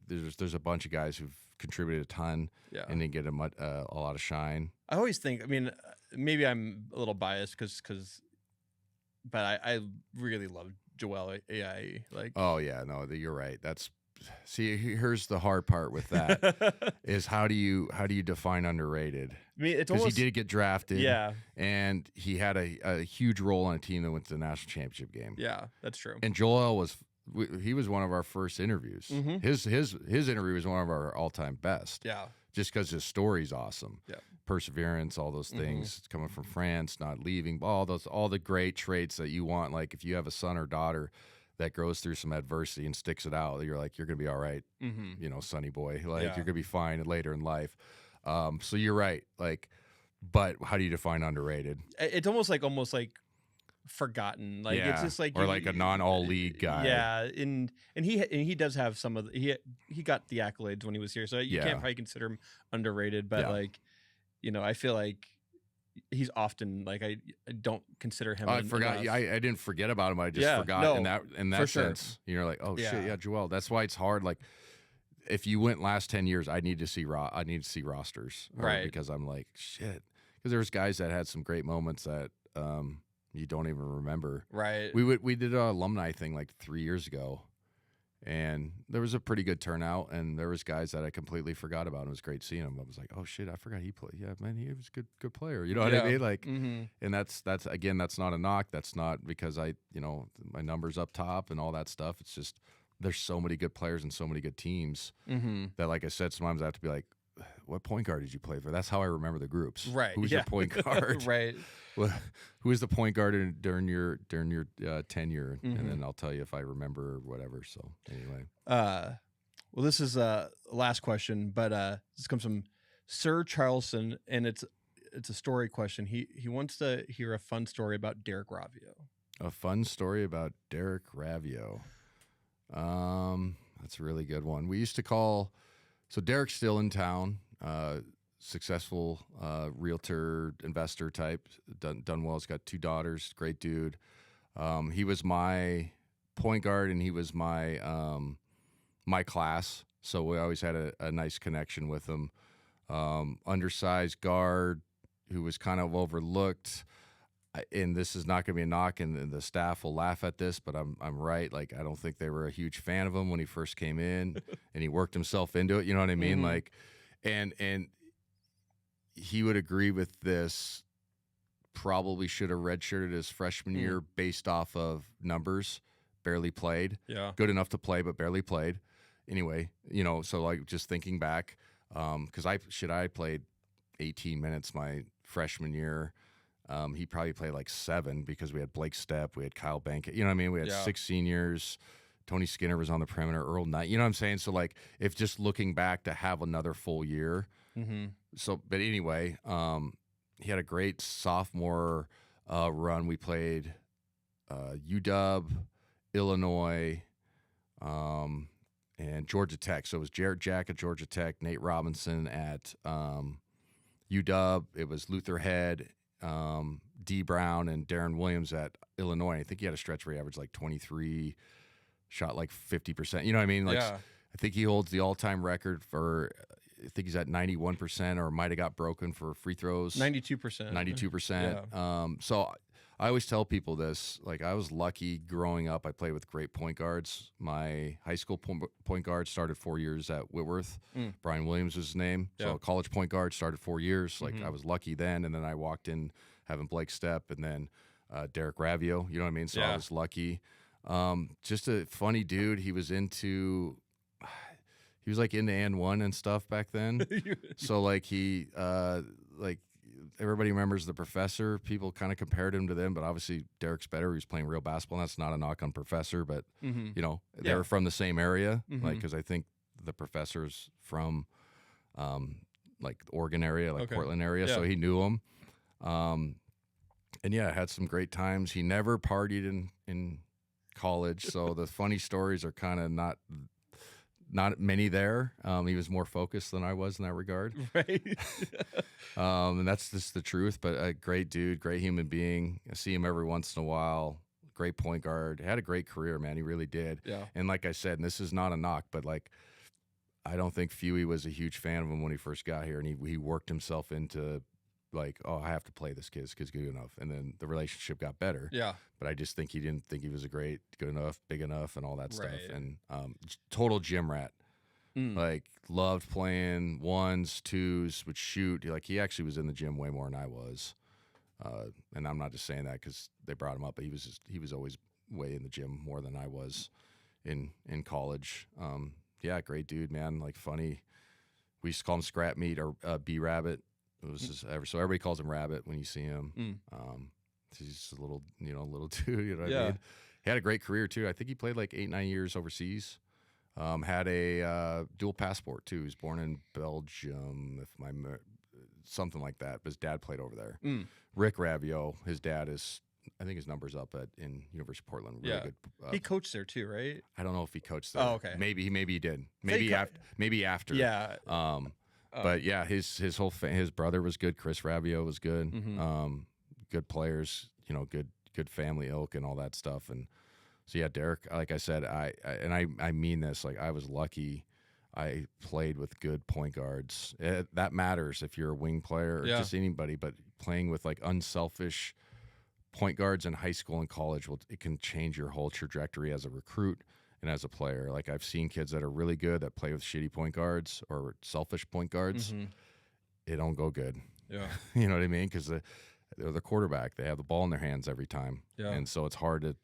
there's a bunch of guys who've contributed a ton and didn't get a lot of shine. I always think. I mean, maybe I'm a little biased but I really love Joel AI. Like, oh yeah, no, you're right. Here's the hard part with that is how do you define underrated? I mean, it's because almost, he did get drafted, yeah, and he had a huge role on a team that went to the national championship game. Yeah, that's true. And Joel was one of our first interviews. His interview was one of our all-time best. Yeah, just because his story's awesome. Yeah, perseverance, all those things, coming from France, not leaving, all the great traits that you want. Like if you have a son or daughter that goes through some adversity and sticks it out, you're like, you're gonna be all right, sonny boy. Like you're gonna be fine later in life. So you're right. Like, but how do you define underrated? It's almost like forgotten. Like it's just like or like a non-all league guy. Yeah, and he does have some of the, he got the accolades when he was here, so you can't probably consider him underrated. But like, I feel like he's often like I don't consider him. I forgot. I didn't forget about him. I just forgot in that sense. You're like, oh shit, yeah, Joel. That's why it's hard. Like, if you went last 10 years, I need to see rosters, right? Because I'm like shit. Because there's guys that had some great moments that you don't even remember. Right. We did an alumni thing like 3 years ago, and there was a pretty good turnout, and there was guys that I completely forgot about. It was great seeing him. I was like, oh shit, I forgot he played. Yeah, man, he was a good player. You know what I mean? Like, and that's again, that's not a knock. That's not because my numbers up top and all that stuff. It's just there's so many good players and so many good teams that, like I said, sometimes I have to be like, what point guard did you play for? That's how I remember the groups. Right. Who's your point guard? Right. Who was the point guard during your tenure? And then I'll tell you if I remember or whatever. So anyway. Well, this is last question, but this comes from Sir Charleston, and it's a story question. He wants to hear a fun story about Derek Ravio. A fun story about Derek Ravio. That's a really good one. We used to call, so Derek's still in town, successful realtor, investor type, done well. He's got 2 daughters, great dude. He was my point guard, and he was my my class, so we always had a nice connection with him. Undersized guard who was kind of overlooked. And this is not going to be a knock, and the staff will laugh at this, but I'm right. Like, I don't think they were a huge fan of him when he first came in, and he worked himself into it. You know what I mean? Like, and he would agree with this. Probably should have redshirted his freshman year based off of numbers. Barely played. Yeah, good enough to play, but barely played. Anyway, so like just thinking back, because I played 18 minutes my freshman year. He probably played like 7 because we had Blake Stepp, we had Kyle Bankett. You know what I mean? We had 6 seniors. Tony Skinner was on the perimeter. Earl Knight. You know what I'm saying? So like, if just looking back to have another full year. So, but anyway, he had a great sophomore run. We played UW, Illinois, and Georgia Tech. So it was Jarrett Jack at Georgia Tech, Nate Robinson at UW. It was Luther Head, D. Brown, and Darren Williams at Illinois. I think he had a stretch where he averaged like 23, shot like 50%. You know what I mean? Like, I think he holds the all-time record for, I think he's at 91%, or might have got broken for free throws. 92%. 92%. So I always tell people this. Like, I was lucky growing up. I played with great point guards. My high school point guard started 4 years at Whitworth. Brian Williams was his name. So a college point guard started 4 years. Like, I was lucky then. And then I walked in having Blake Stepp, and then Derek Ravio. You know what I mean? So I was lucky. Just a funny dude. He was like into and one and stuff back then. So like like everybody remembers the Professor. People kind of compared him to them, but obviously Derek's better. He was playing real basketball. And that's not a knock on Professor, but they were from the same area. Like, because I think the Professor's from like Oregon area, like Portland area. So he knew him. And had some great times. He never partied in college. So the funny stories are kind of not many there. He was more focused than I was in that regard. Right. And that's just the truth. But a great dude, great human being. I see him every once in a while. Great point guard. Had a great career, man. He really did. Yeah. And like I said, and this is not a knock, but like, I don't think Fewy was a huge fan of him when he first got here. And he worked himself into like, oh, I have to play this kid. This kid's good enough. And then the relationship got better. Yeah. But I just think he didn't think he was good enough, big enough, and all that stuff. And total gym rat. Like, loved playing ones, twos, would shoot. Like, he actually was in the gym way more than I was. And I'm not just saying that because they brought him up, but he was always way in the gym more than I was in college. Great dude, man. Like, funny. We used to call him Scrap Meat or B Rabbit. It was just so everybody calls him Rabbit when you see him. He's just a little dude. You know what I mean? He had a great career too. I think he played like 8-9 years overseas. Had a dual passport too. He was born in Belgium, something like that. But his dad played over there. Rick Ravio, his dad is. I think his number's up in University of Portland. Really good. He coached there too, right? I don't know if he coached there. Oh, okay. Maybe he did. Maybe after. Yeah. But yeah, his whole his brother was good. Chris Ravio was good. Good players, good family ilk and all that stuff. And so yeah, Derek, like I said, I mean this. Like, I was lucky. I played with good point guards. That matters if you're a wing player or just anybody. But playing with like unselfish point guards in high school and college, it can change your whole trajectory as a recruit and as a player. Like, I've seen kids that are really good that play with shitty point guards or selfish point guards. It don't go good. Yeah. You know what I mean? Because they're the quarterback. They have the ball in their hands every time. Yeah. And so it's hard to,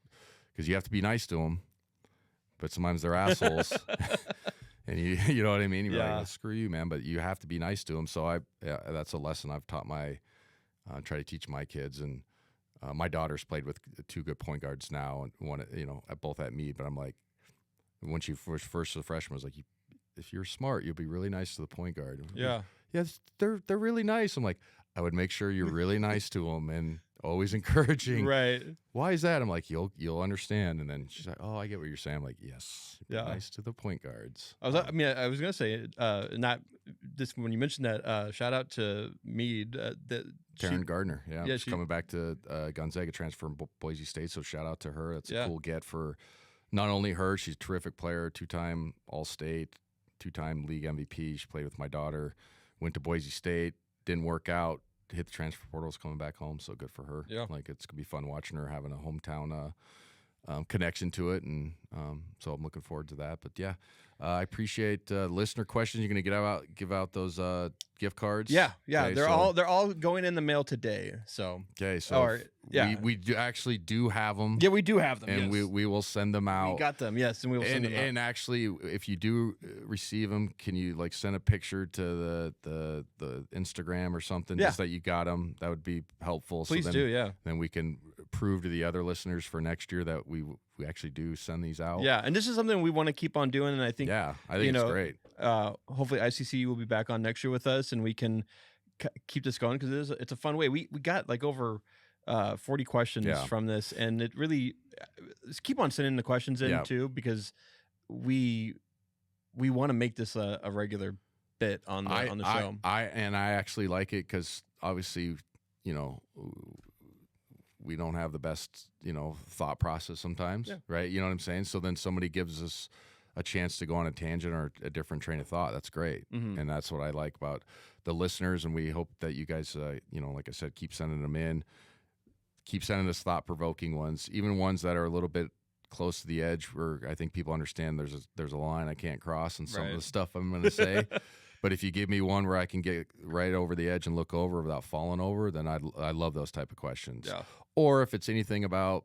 because you have to be nice to them, but sometimes they're assholes. And you know what I mean? You're like, well, screw you, man. But you have to be nice to them. So that's a lesson I've taught try to teach my kids. And my daughter's played with 2 good point guards now, and one, both at Meade. But I'm like, when she first a freshman, was like, if you're smart, you'll be really nice to the point guard. Yeah. Yes, they're really nice. I'm like, I would make sure you're really nice to them, and always encouraging. Right. Why is that? I'm like, you'll understand. And then she's like, oh, I get what you're saying. I'm like, yes. Be nice to the point guards. I was gonna say, not this when you mentioned that. Shout out to Meade. Taryn Gardner. Yeah, she's she, coming back to Gonzaga, transfer from Boise State. So shout out to her. That's a cool get for not only her. She's a terrific player, 2-time All-State, 2-time league MVP. She played with my daughter. Went to Boise State. Didn't work out. Hit the transfer portals, coming back home. So good for her. Yeah, like it's gonna be fun watching her having a hometown connection to it, and so I'm looking forward to that. But yeah, I appreciate listener questions. You're gonna give out those gift cards. Yeah. Okay, they're all going in the mail today. So okay, so we actually do have them. Yeah, we do have them, and yes. we will send them out. We got them, yes, and we will send them out. And actually, if you do receive them, can you like send a picture to the Instagram or something, just that you got them? That would be helpful. Please do, yeah. Then we can prove to the other listeners for next year that we actually do send these out. Yeah, and this is something we want to keep on doing, and I think it's great. Hopefully ICCU will be back on next year with us, and we can keep this going because it's a fun way. We got like over 40 questions from this, and it really keep on sending the questions in too, because we want to make this a regular bit on the show. I actually like it because obviously, we don't have the best, thought process sometimes, right? You know what I'm saying? So then somebody gives us a chance to go on a tangent or a different train of thought. That's great. Mm-hmm. And that's what I like about the listeners. And we hope that you guys, like I said, keep sending them in, keep sending us thought-provoking ones, even ones that are a little bit close to the edge where I think people understand there's a line I can't cross and some of the stuff I'm going to say. But if you give me one where I can get right over the edge and look over without falling over, then I love those type of questions. Yeah. Or if it's anything about,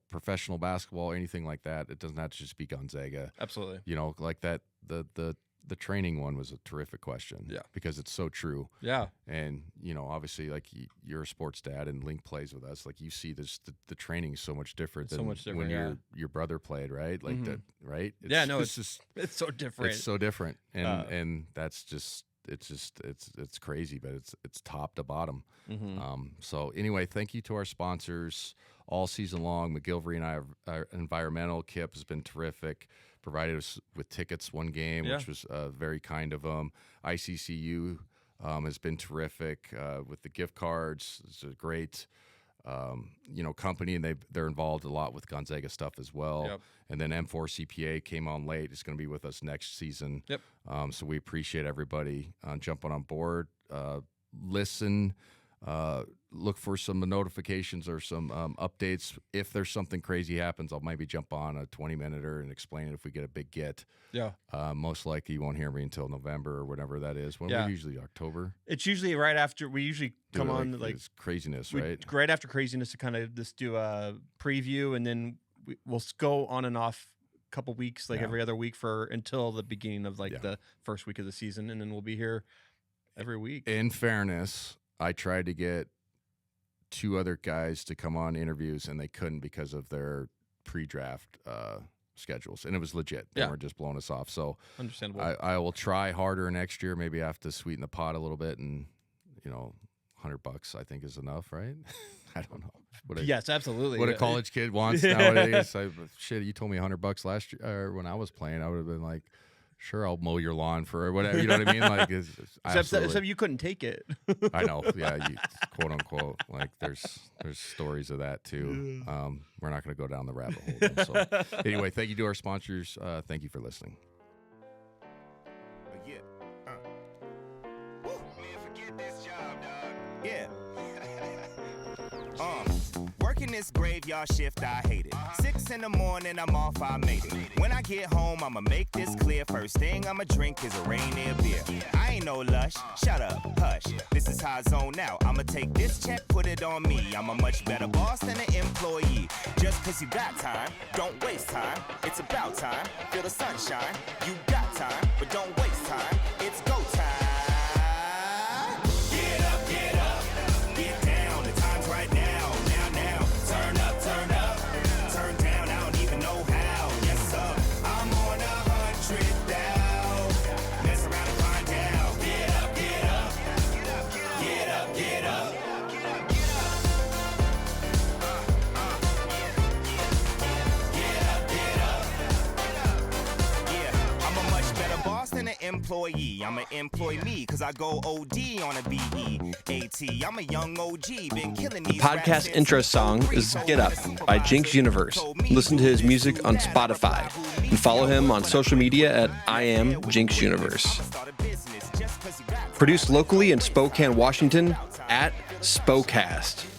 professional basketball, anything like that, it doesn't have to just be Gonzaga. Absolutely. Like that, the training one was a terrific question. Yeah. Because it's so true. Yeah. And, obviously, like you're a sports dad and Link plays with us. Like you see this, the training is so much different than when your brother played, right? Like right? It's so different. It's so different. And that's just, it's crazy, but it's top to bottom. Mm-hmm. So anyway, thank you to our sponsors all season long. McGilvery and our Environmental. Kip has been terrific. Provided us with tickets one game, which was very kind of them. ICCU has been terrific with the gift cards. It's a great company, and they're involved a lot with Gonzaga stuff as well. Yep. And then M4 CPA came on late. It's going to be with us next season. Yep. So we appreciate everybody jumping on board. Listen, look for some notifications or some updates. If there's something crazy happens, I'll maybe jump on a 20-minuter and explain it if we get a big get. Yeah. Most likely you won't hear me until November or whatever that is. When we're usually October. It's usually right after we usually come on like it's craziness, right? Right after craziness to kind of just do a preview, and then we'll go on and off a couple weeks, like every other week until the beginning of the first week of the season, and then we'll be here every week. In fairness, I tried to get 2 other guys to come on interviews, and they couldn't because of their pre-draft schedules, and it was legit. They weren't just blowing us off. So understandable. I will try harder next year. Maybe I have to sweeten the pot a little bit, and $100 I think is enough, right? I don't know. Yes, absolutely. What a college kid wants nowadays. Shit, you told me $100 last year when I was playing, I would have been like, sure, I'll mow your lawn for whatever. You know what I mean? Like, except you couldn't take it. I know. Yeah, quote unquote. Like, there's stories of that too. We're not going to go down the rabbit hole. Then, so anyway, thank you to our sponsors. Thank you for listening. Working this graveyard shift, I hate it. 6 in the morning, I'm off, I made it. When I get home, I'ma make this clear. First thing I'ma drink is a Rainier beer. I ain't no lush, shut up, hush. This is how I zone out. I'ma take this check, put it on me. I'm a much better boss than an employee. Just cause you got time, don't waste time. It's about time, feel the sunshine. You got time, but don't waste time. It's go time. employee. I'ma employ me cause I go OD on a BE. I'm a young OG, been killing these Podcast intro song is Get Up by Jinx Universe. Listen to his music on Spotify and follow him on social media at I am Jinx Universe. Produced locally in Spokane, Washington at Spocast.